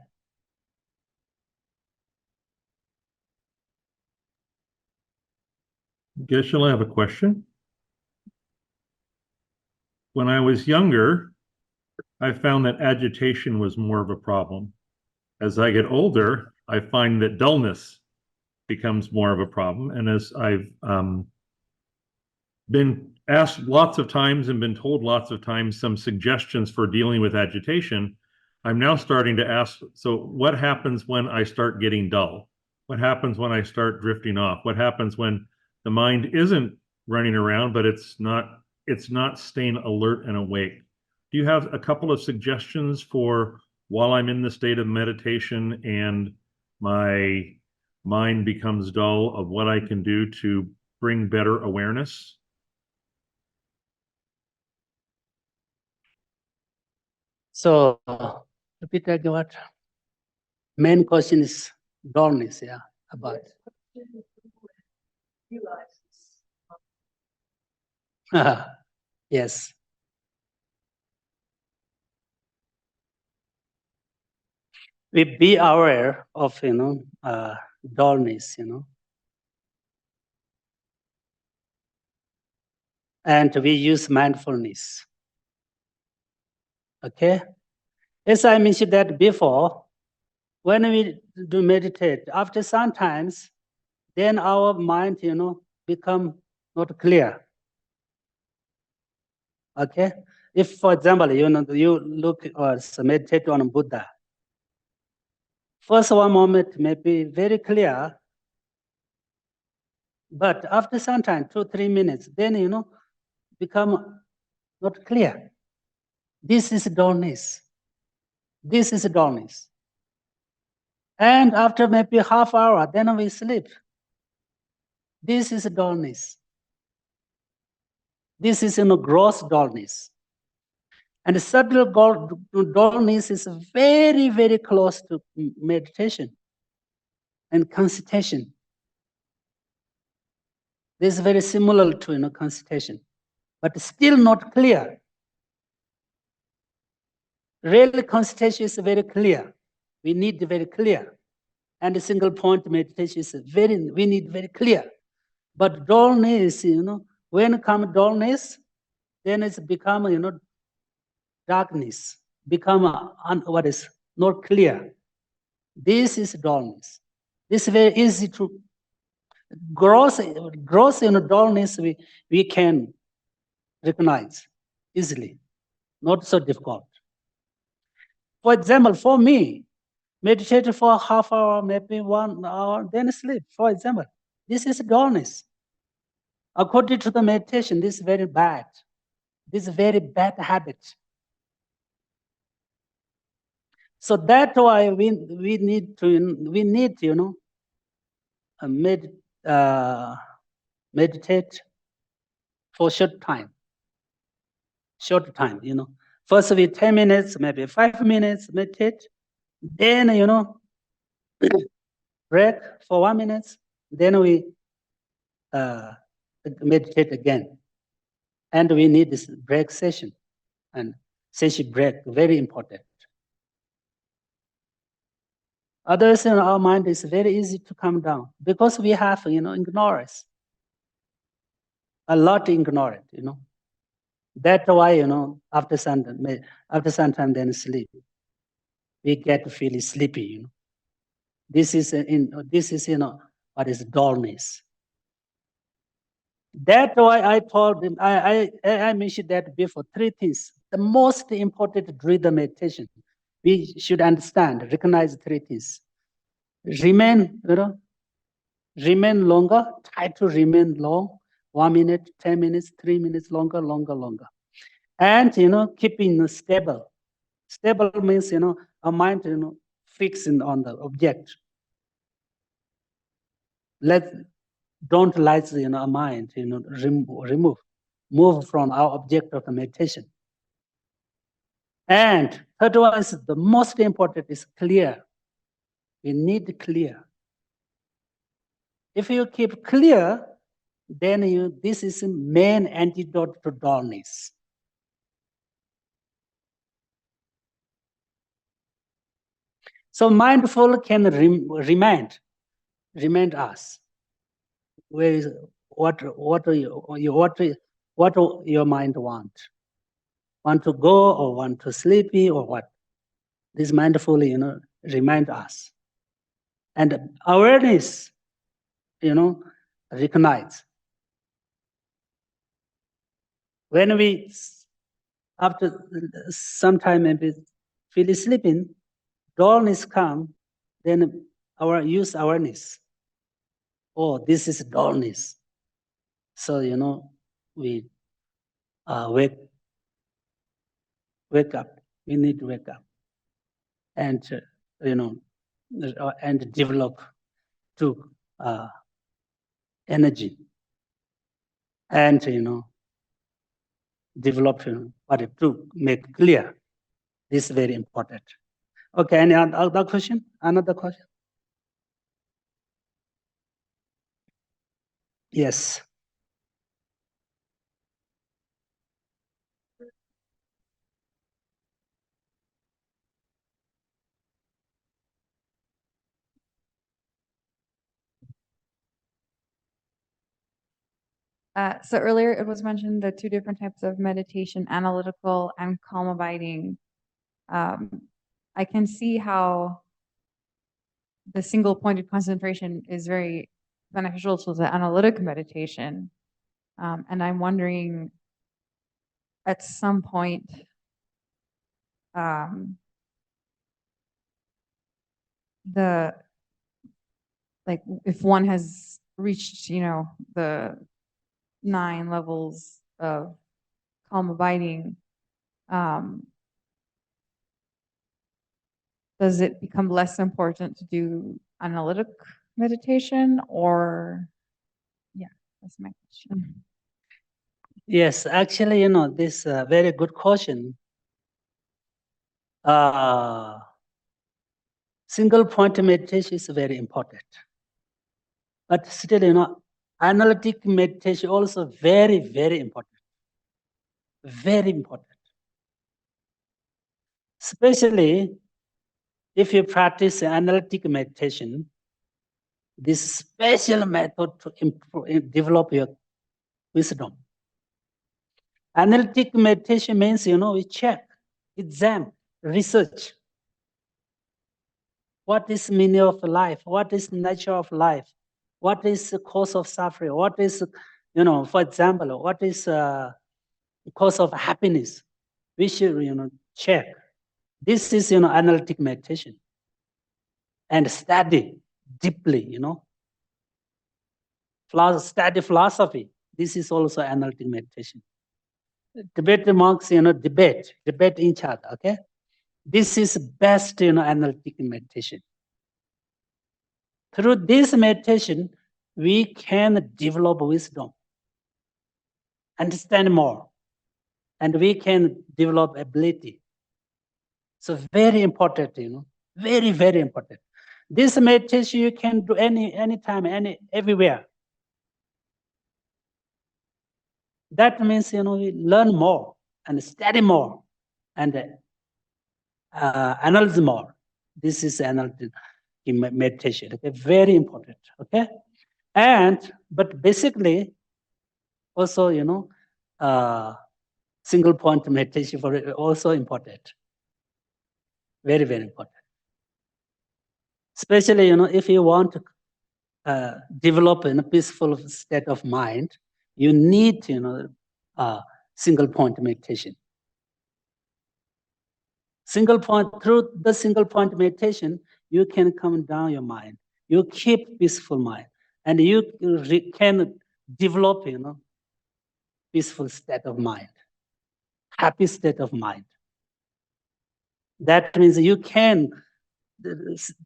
Geshe, I have a question. When I was younger, I found that agitation was more of a problem. As I get older, I find that dullness becomes more of a problem. And as I've been asked lots of times and been told lots of times some suggestions for dealing with agitation, I'm now starting to ask, so what happens when I start getting dull? What happens when I start drifting off? What happens when the mind isn't running around, but it's not staying alert and awake? Do you have a couple of suggestions for while I'm in the state of meditation and my mind becomes dull, of what I can do to bring better awareness? So repeat again what? Main question is dullness, yeah, about. Yes. We be aware of, dullness, and we use mindfulness. Okay? As I mentioned that before, when we do meditate, after sometimes, then our mind, become not clear. Okay? If, for example, you look or meditate on Buddha, first one moment may be very clear, but after some time, 2-3 minutes, then, become not clear. This is dullness. This is dullness. And after maybe half hour, then we sleep. This is dullness. This is gross dullness. And subtle dullness is very, very close to meditation and concentration. This is very similar to concentration, but still not clear. Really, concentration is very clear. We need very clear. And single point meditation is we need very clear. But dullness, when come dullness, then it's become, darkness, become what is not clear. This is dullness. This is very easy to gross dullness we can recognize easily, not so difficult. For example, for me, meditate for half hour, maybe 1 hour, then sleep. For example, this is dullness. According to the meditation, this is very bad. This is a very bad habit. So that's why we need to meditate for short time. First we 10 minutes, maybe 5 minutes meditate, then break for 1 minute, then we meditate again. And we need this break session, and session break, very important. Others in our mind is very easy to come down because we have, ignorance. A lot ignorant, That's why, after some time then sleep, we get feeling sleepy, This is, what is dullness. That's why I told him, I mentioned that before, 3 things. The most important during the meditation, we should understand, recognize 3 things. Remain longer, try to remain long, 1 minute, 10 minutes, 3 minutes, longer. And, keeping stable. Stable means, our mind, fixing on the object. Don't let, our mind, move from our object of the meditation. And third one is the most important is clear. We need clear. If you keep clear, then this is the main antidote to dullness. So mindful can remind us where is what your mind want to go or want to sleepy or what. This mindful remind us, and awareness recognize when we after some time maybe feel sleeping, dullness come, then our use awareness. Oh, this is dullness. So we wake up. We need to wake up, and and develop to energy, and develop to make clear. This is very important. Okay, any other question? Another question? Yes. So earlier it was mentioned the two different types of meditation, analytical and calm abiding. I can see how the single pointed concentration is very beneficial to the analytic meditation. And I'm wondering at some point, if one has reached, the 9 levels of calm abiding, does it become less important to do analytic meditation, or that's my question. Yes, actually, this very good question. Single point meditation is very important. But still, analytic meditation also very, very important. Very important. Especially if you practice analytic meditation, this special method to develop your wisdom. Analytic meditation means, we check, examine, research. What is meaning of life? What is nature of life? What is the cause of suffering? What is, for example, what is the cause of happiness? We should, check. This is, analytic meditation. And study deeply, study philosophy. This is also analytic meditation. Tibetan monks, debate each other, okay? This is best, analytic meditation. Through this meditation, we can develop wisdom, understand more, and we can develop ability. So very important, very, very important. This meditation you can do anytime, everywhere. That means, we learn more and study more and analyze more. This is analytic meditation, okay? Very important, okay? But basically, also, single point meditation for also important. Very, very important. Especially, if you want to develop in a peaceful state of mind, you need, single point meditation. Through the single point meditation, you can calm down your mind. You keep peaceful mind, and you can develop, peaceful state of mind, happy state of mind. That means you can,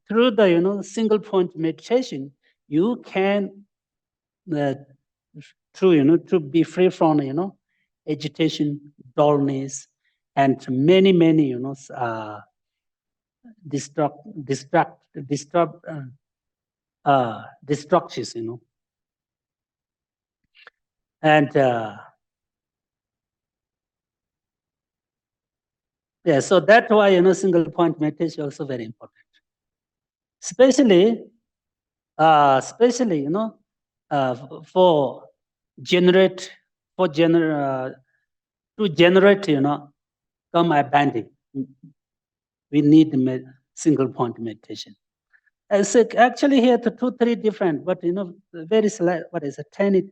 through the single point meditation, you can to be free from agitation, dullness, and many destructions, you know. And yeah, so that's why, you know, single point meditation is also very important. Especially, you know, to generate, you know, karma abandon. We need single point meditation. And so actually here the 2-3 different, but you know, very slight, what is a tiny,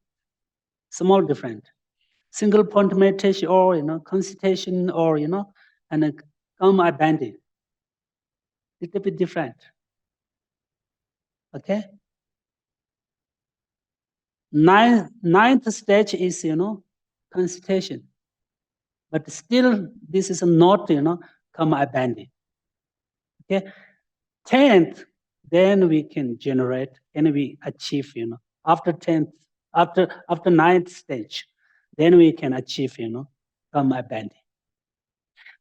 small different. Single point meditation or, you know, concentration or, you know, and karma abandon. Little bit different. Okay. Ninth stage is, you know, concentration. But still, this is not, you know, karma abandon. Okay. 10th, then we can generate and we achieve, you know, after 10th, after 9th stage, then we can achieve, you know, karma abandon.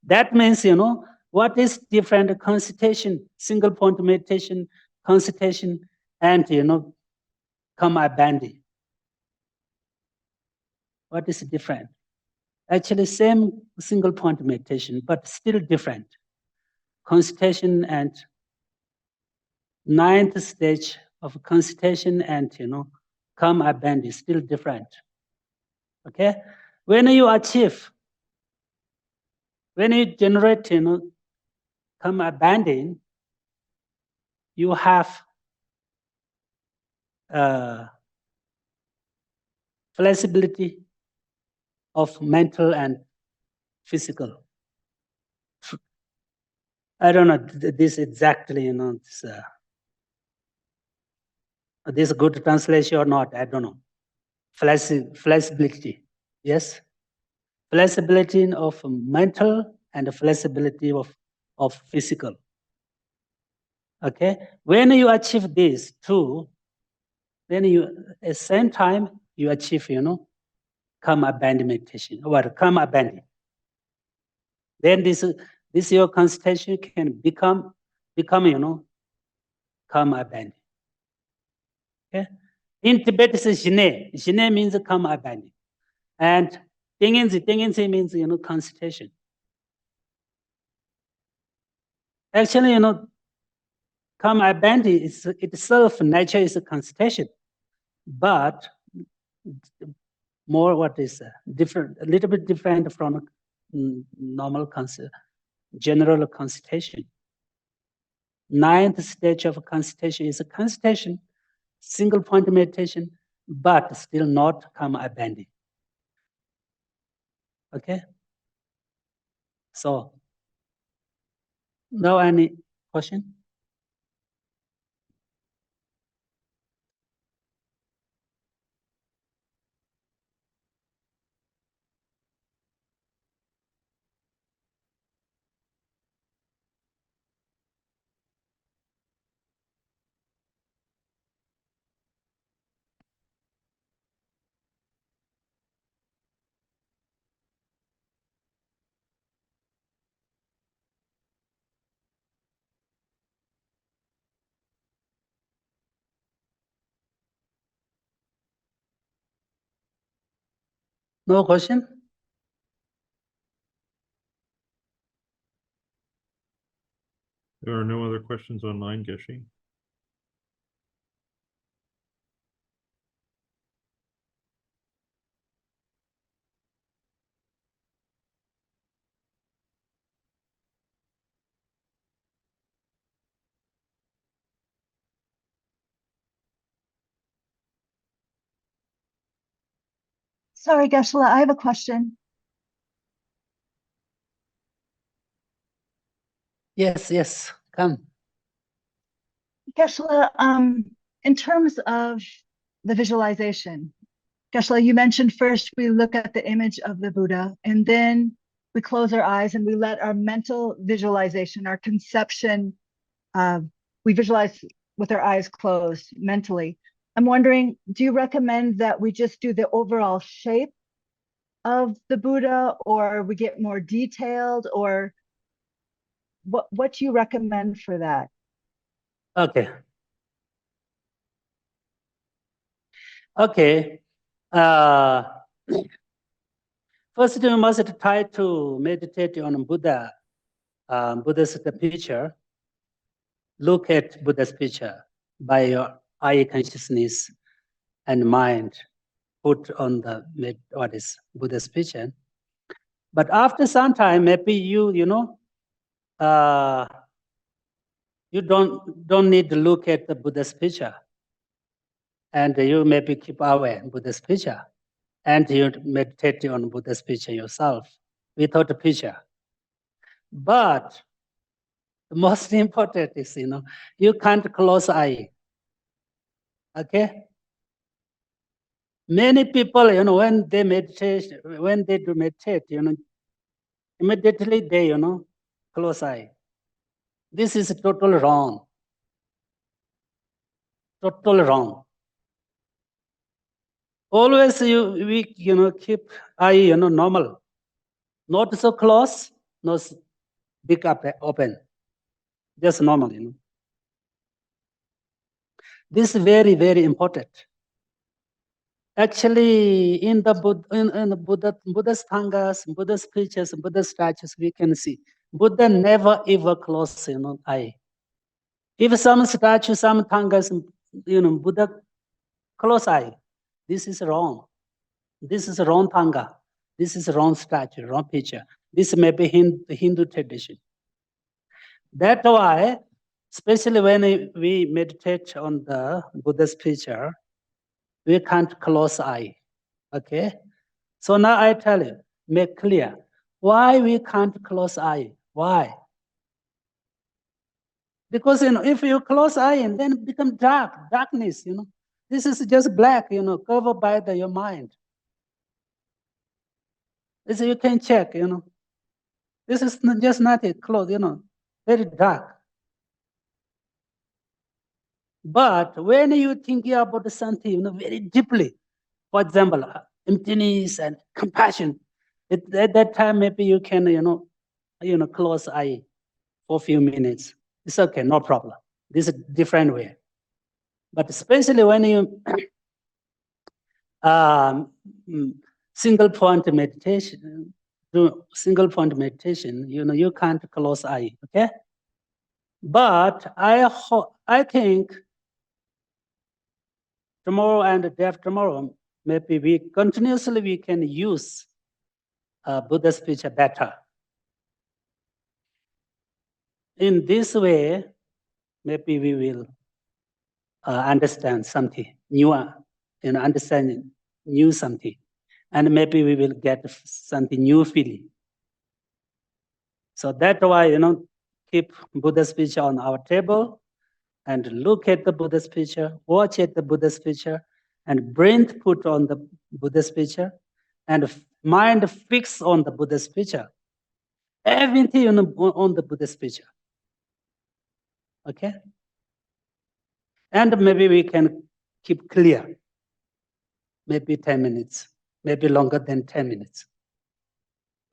That means, you know, what is different concentration, single point meditation, concentration, and, you know, karma abandon. What is different? Actually, same single point meditation, but still different. Concentration and 9th stage of concentration and, you know, karma abandon is still different. Okay? When you achieve, when you generate, you know, karma abandon, you have flexibility of mental and physical. I don't know this exactly, you know, this good translation or not, I don't know. Flexibility, yes? Flexibility of mental and flexibility of physical. Okay? When you achieve these two, then you, at the same time, you achieve, you know, karma abandon meditation, or karma abandon. Then this your concentration can become, you know, karma abandon. Okay? In Tibet, it's Jine. Jine means karma abandon. And Tengenzi means, you know, concentration. Actually, you know, karma abandon is itself, nature is a concentration. But more what is different, a little bit different from normal general concentration. 9th stage of concentration is a concentration, single point meditation, but still not karma abandon. Okay? So, now any question? No question? There are no other questions online, Geshi. Sorry, Geshe-la, I have a question. Yes, come. Geshe-la, in terms of the visualization, Geshe-la, you mentioned first we look at the image of the Buddha, and then we close our eyes and we let our mental visualization, our conception, we visualize with our eyes closed mentally. I'm wondering, do you recommend that we just do the overall shape of the Buddha, or we get more detailed, or what do you recommend for that? Okay. Okay. First, you must try to meditate on Buddha, Buddha's picture. Look at Buddha's picture by your eye consciousness and mind. Put on the what is Buddha's picture. But after some time, maybe you don't need to look at the Buddha's picture, and you maybe keep away Buddha's picture, and you meditate on Buddha's picture yourself without a picture. But the most important is, you can't close eye. Okay. Many people, when they do meditate, immediately they, close eye. This is totally wrong. Totally wrong. Always we keep eye normal, not so close, not so big up open, just normal. This is very, very important. Actually, in the Buddha's tangas, Buddha's pictures, Buddha's statues, we can see Buddha never ever close eye. If some statue, some tangas, Buddha close eye, this is wrong. This is wrong tanga. This is wrong statue, wrong picture. This may be Hindu tradition. That's why, especially when we meditate on the Buddha's picture, we can't close eye. Okay? So now I tell you, make clear why we can't close eye. Why? Because if you close eye and then it become darkness, This is just black, covered by your mind. This you can check, This is just not a close, very dark. But when you think about something, very deeply, for example, emptiness and compassion, at that time maybe you can, close eye for a few minutes. It's okay, no problem. This is a different way. But especially when you single point meditation, do single point meditation, you can't close eye, okay? But I think tomorrow and the day after tomorrow, maybe we can use Buddha's picture better. In this way, maybe we will understand something new, understand new something, and maybe we will get something new feeling. So that's why, keep Buddha's picture on our table and look at the Buddha's picture, watch at the Buddha's picture, and brain put on the Buddha's picture, and mind fix on the Buddha's picture. Everything on the Buddha's picture. Okay? And maybe we can keep clear. Maybe 10 minutes, maybe longer than 10 minutes.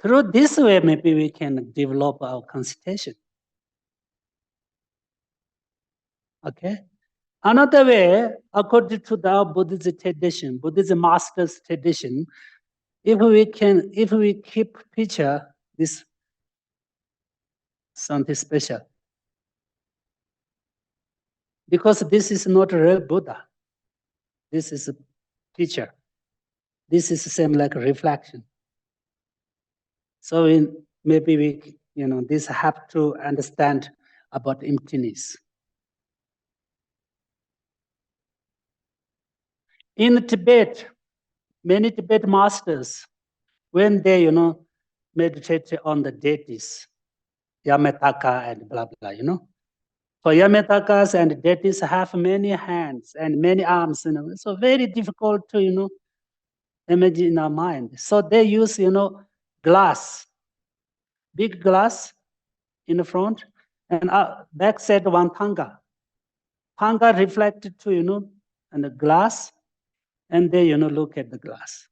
Through this way, maybe we can develop our concentration. Okay? Another way, according to the Buddhist tradition, Buddhist master's tradition, if we keep picture this something special. Because this is not real Buddha. This is a picture. This is the same like a reflection. So maybe we, this have to understand about emptiness. In Tibet, many Tibet masters, when they, meditate on the deities, Yamataka and blah, blah, For Yamatakas and deities have many hands and many arms, So very difficult to, imagine in our mind. So they use, glass, big glass in the front, and back side one tanga. Tanga reflected to, and the glass, and they, look at the glass.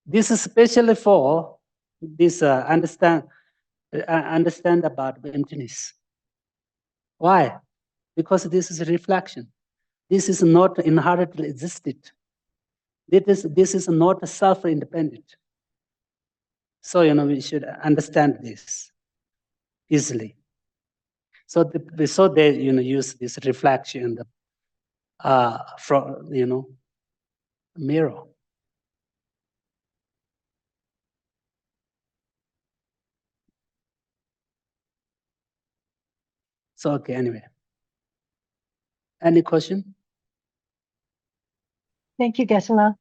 This is especially for this understand about emptiness. Why? Because this is a reflection. This is not inherently existed. This is not self-independent. So we should understand this easily. So they use this reflection from mirror. So okay, anyway. Any question? Thank you, Geshe-la.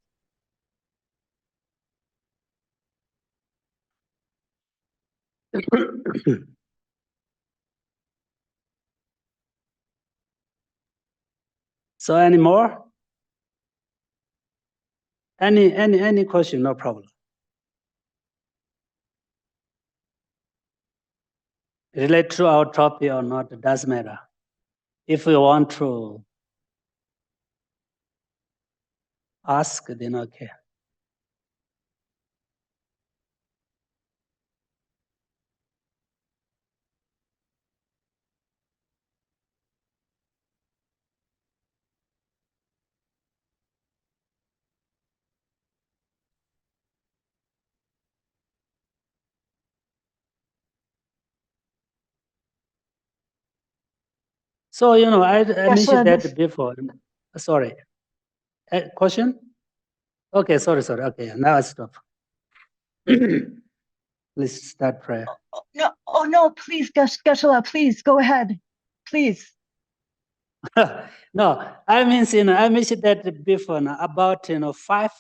So any more? Any question? No problem. Relate to our topic or not, it doesn't matter. If we want to ask, then okay. So I mentioned that before. Sorry. Question? Okay, sorry. Okay, now I stop. Please start prayer. No, please, Geshe-la, please go ahead. Please. No, I mentioned that before about 5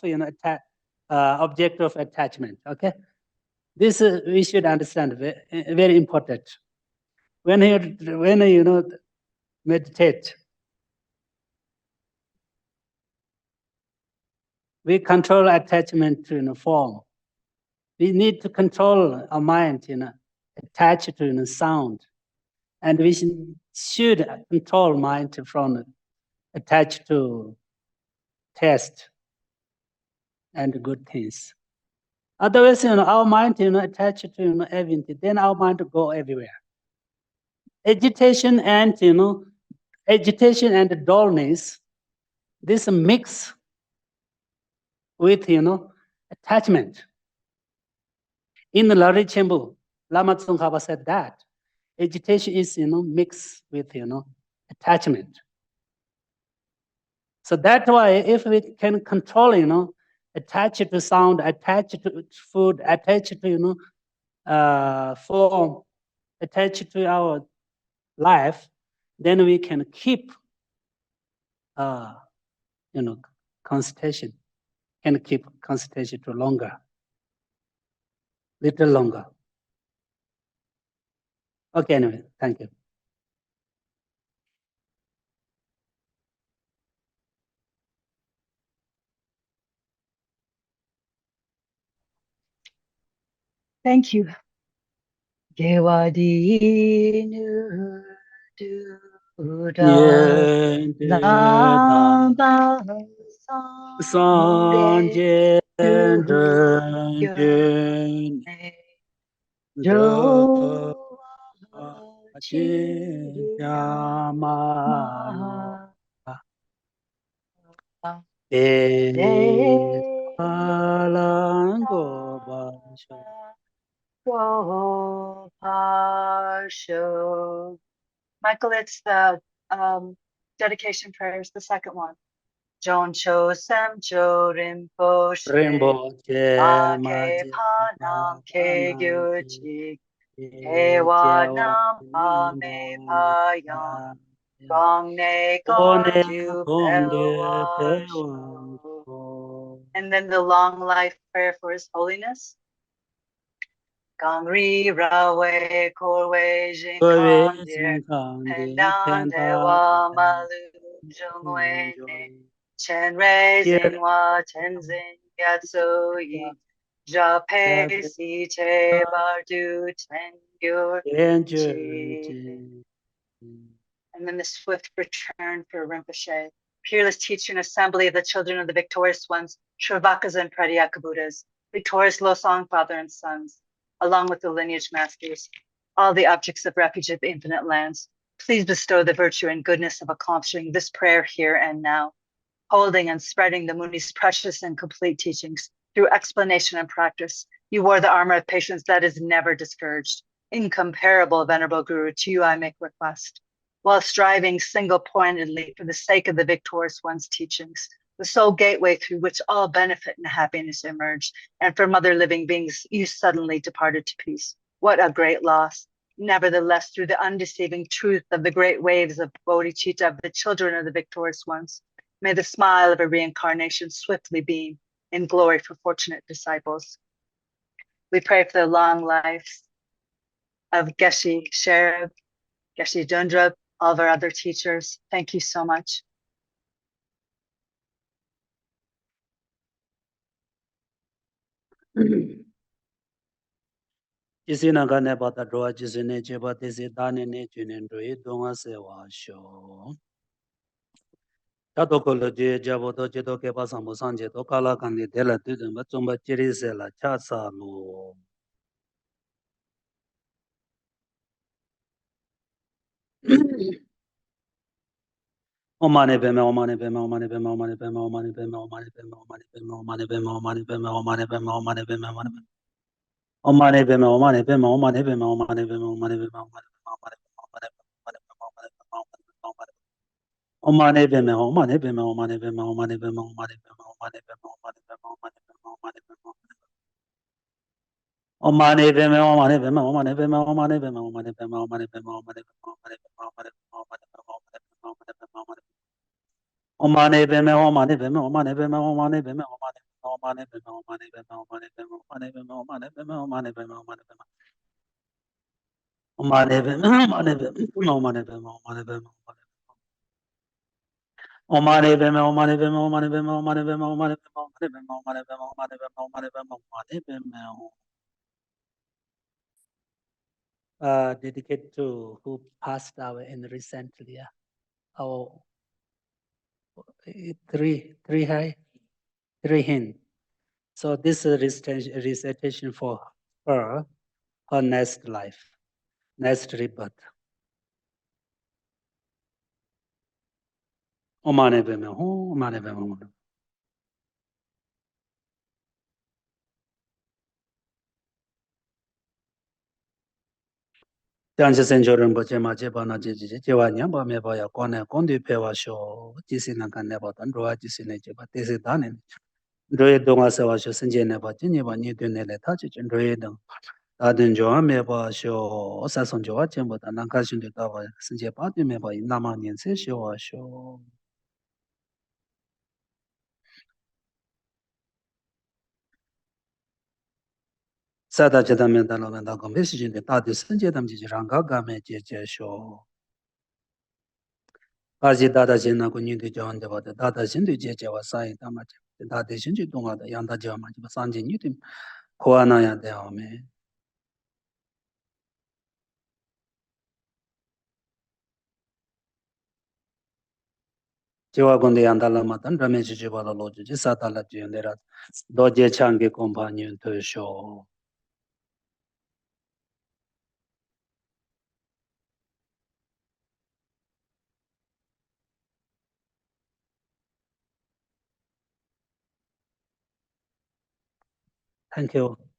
object of attachment. Okay, this we should understand very important. When you meditate, we control attachment to form. We need to control our mind, attached to sound, and we should control mind from attached to taste and good things. Otherwise, our mind, attached to everything, then our mind will go everywhere. Agitation and dullness, this mix with attachment. In the Lari Chembu, Lama Tsongkhapa said that agitation is mixed with attachment. So that's why if we can control attach to sound, attach to food, attach to form, attach to our life, then we can keep concentration, can keep concentration to longer, little longer. Okay, anyway, thank you. Thank you. Gewadi Lamba Sanje Jo Chama Alango Basho. Michael, it's the dedication prayers, the second one. Joncho Semcho Rinpoche Ake Panam Ke Gyuchi Ewa Nam Ame Payam Gong Ne Gong Du Pewa Sho. And then the long life prayer for His Holiness. Gong Ri Rawe Korwe Jin Kong Dear Pendan Dewa Malu Jungwe Ne Chen Rei Zinwa Tenzin Yatso Yi Ja Pe Si Che Bardu Ten Gyur Chi. And then the swift return for Rinpoche. Peerless teacher and assembly of the children of the victorious ones, Shravakas and Pratyeka Buddhas, victorious Losang father and sons. along with the lineage masters, all the objects of refuge of the infinite lands. Please bestow the virtue and goodness of accomplishing this prayer here and now, holding and spreading the Muni's precious and complete teachings through explanation and practice. You wore the armor of patience that is never discouraged. Incomparable, Venerable Guru, to you I make request. While striving single-pointedly for the sake of the victorious one's teachings, the sole gateway through which all benefit and happiness emerge, and from other living beings, you suddenly departed to peace. What a great loss. Nevertheless, through the undeceiving truth of the great waves of bodhicitta of the children of the victorious ones, may the smile of a reincarnation swiftly beam in glory for fortunate disciples. We pray for the long lives of Geshi Sherab, Geshi Dhondup, all of our other teachers. Thank you so much. Jisina ne bata droa jisine cheba tesi dani ne junen droi donga se wa sho. Tato kolo je jabo to jeto kepa sambo sanje to kala kandi dela tudun ba tsumba chiri se la cha sa lo. Omane beme, omane beme, omane beme, omane beme, omane beme, omane beme, omane beme, omane beme, omane beme, omane beme, omane beme, omane beme. Omane beme, omane beme, omane beme, omane beme, omane beme, omane Omane beme, omane beme, omane beme, omane beme, omane beme, omane beme, omane beme, omane beme, omane beme. Omane beme, omane beme, omane beme, omane beme, omane beme, omane beme, omane beme, omane beme, omane beme, omane beme, omane beme, omane beme. Omane beme, omane beme, omane beme, omane beme, omane beme, omane beme, omane beme, omane beme, omane beme, omane beme, omane beme. Omane beme, omane beme, omane beme, omane beme, omane beme, omane beme, omane beme, omane beme, omane beme, omane beme, omane beme, omane beme, omane beme, omane beme. Dedicated to who passed away in recently. Oh, three high, three hin. So this is recitation for her next life, next rebirth. Omane beme, omane beme, omane. Janji senjo rinpo che ma che pa na che che che wa nyamba me pa ya kone kondi pe wa sho jisi na kan ne pa tan roa jisi ne che pa tesi dane roe donga se wa sho senje ne pa jinye pa nyi dune le ta che chen roe dong ta den jo me pa sho sa son jo wa chen pa ta nang ka shin de ta pa senje pa de me pa na ma nyen se sho wa sho sa da che da me da lo me da ko me si jin de ta de senje dam ji rang ga ga me che che sho 아지 다다진나 군인도 저한테 봐도 다다진도 제제와 사이 담아지 다대신지 동하다 양다지와 마지 산진이도 고아나야 되오메 제와 군데 양달라마단 라메지 제바라 로지 사달라 지연데라 도제 창게 콤파니언 토쇼 Thank you.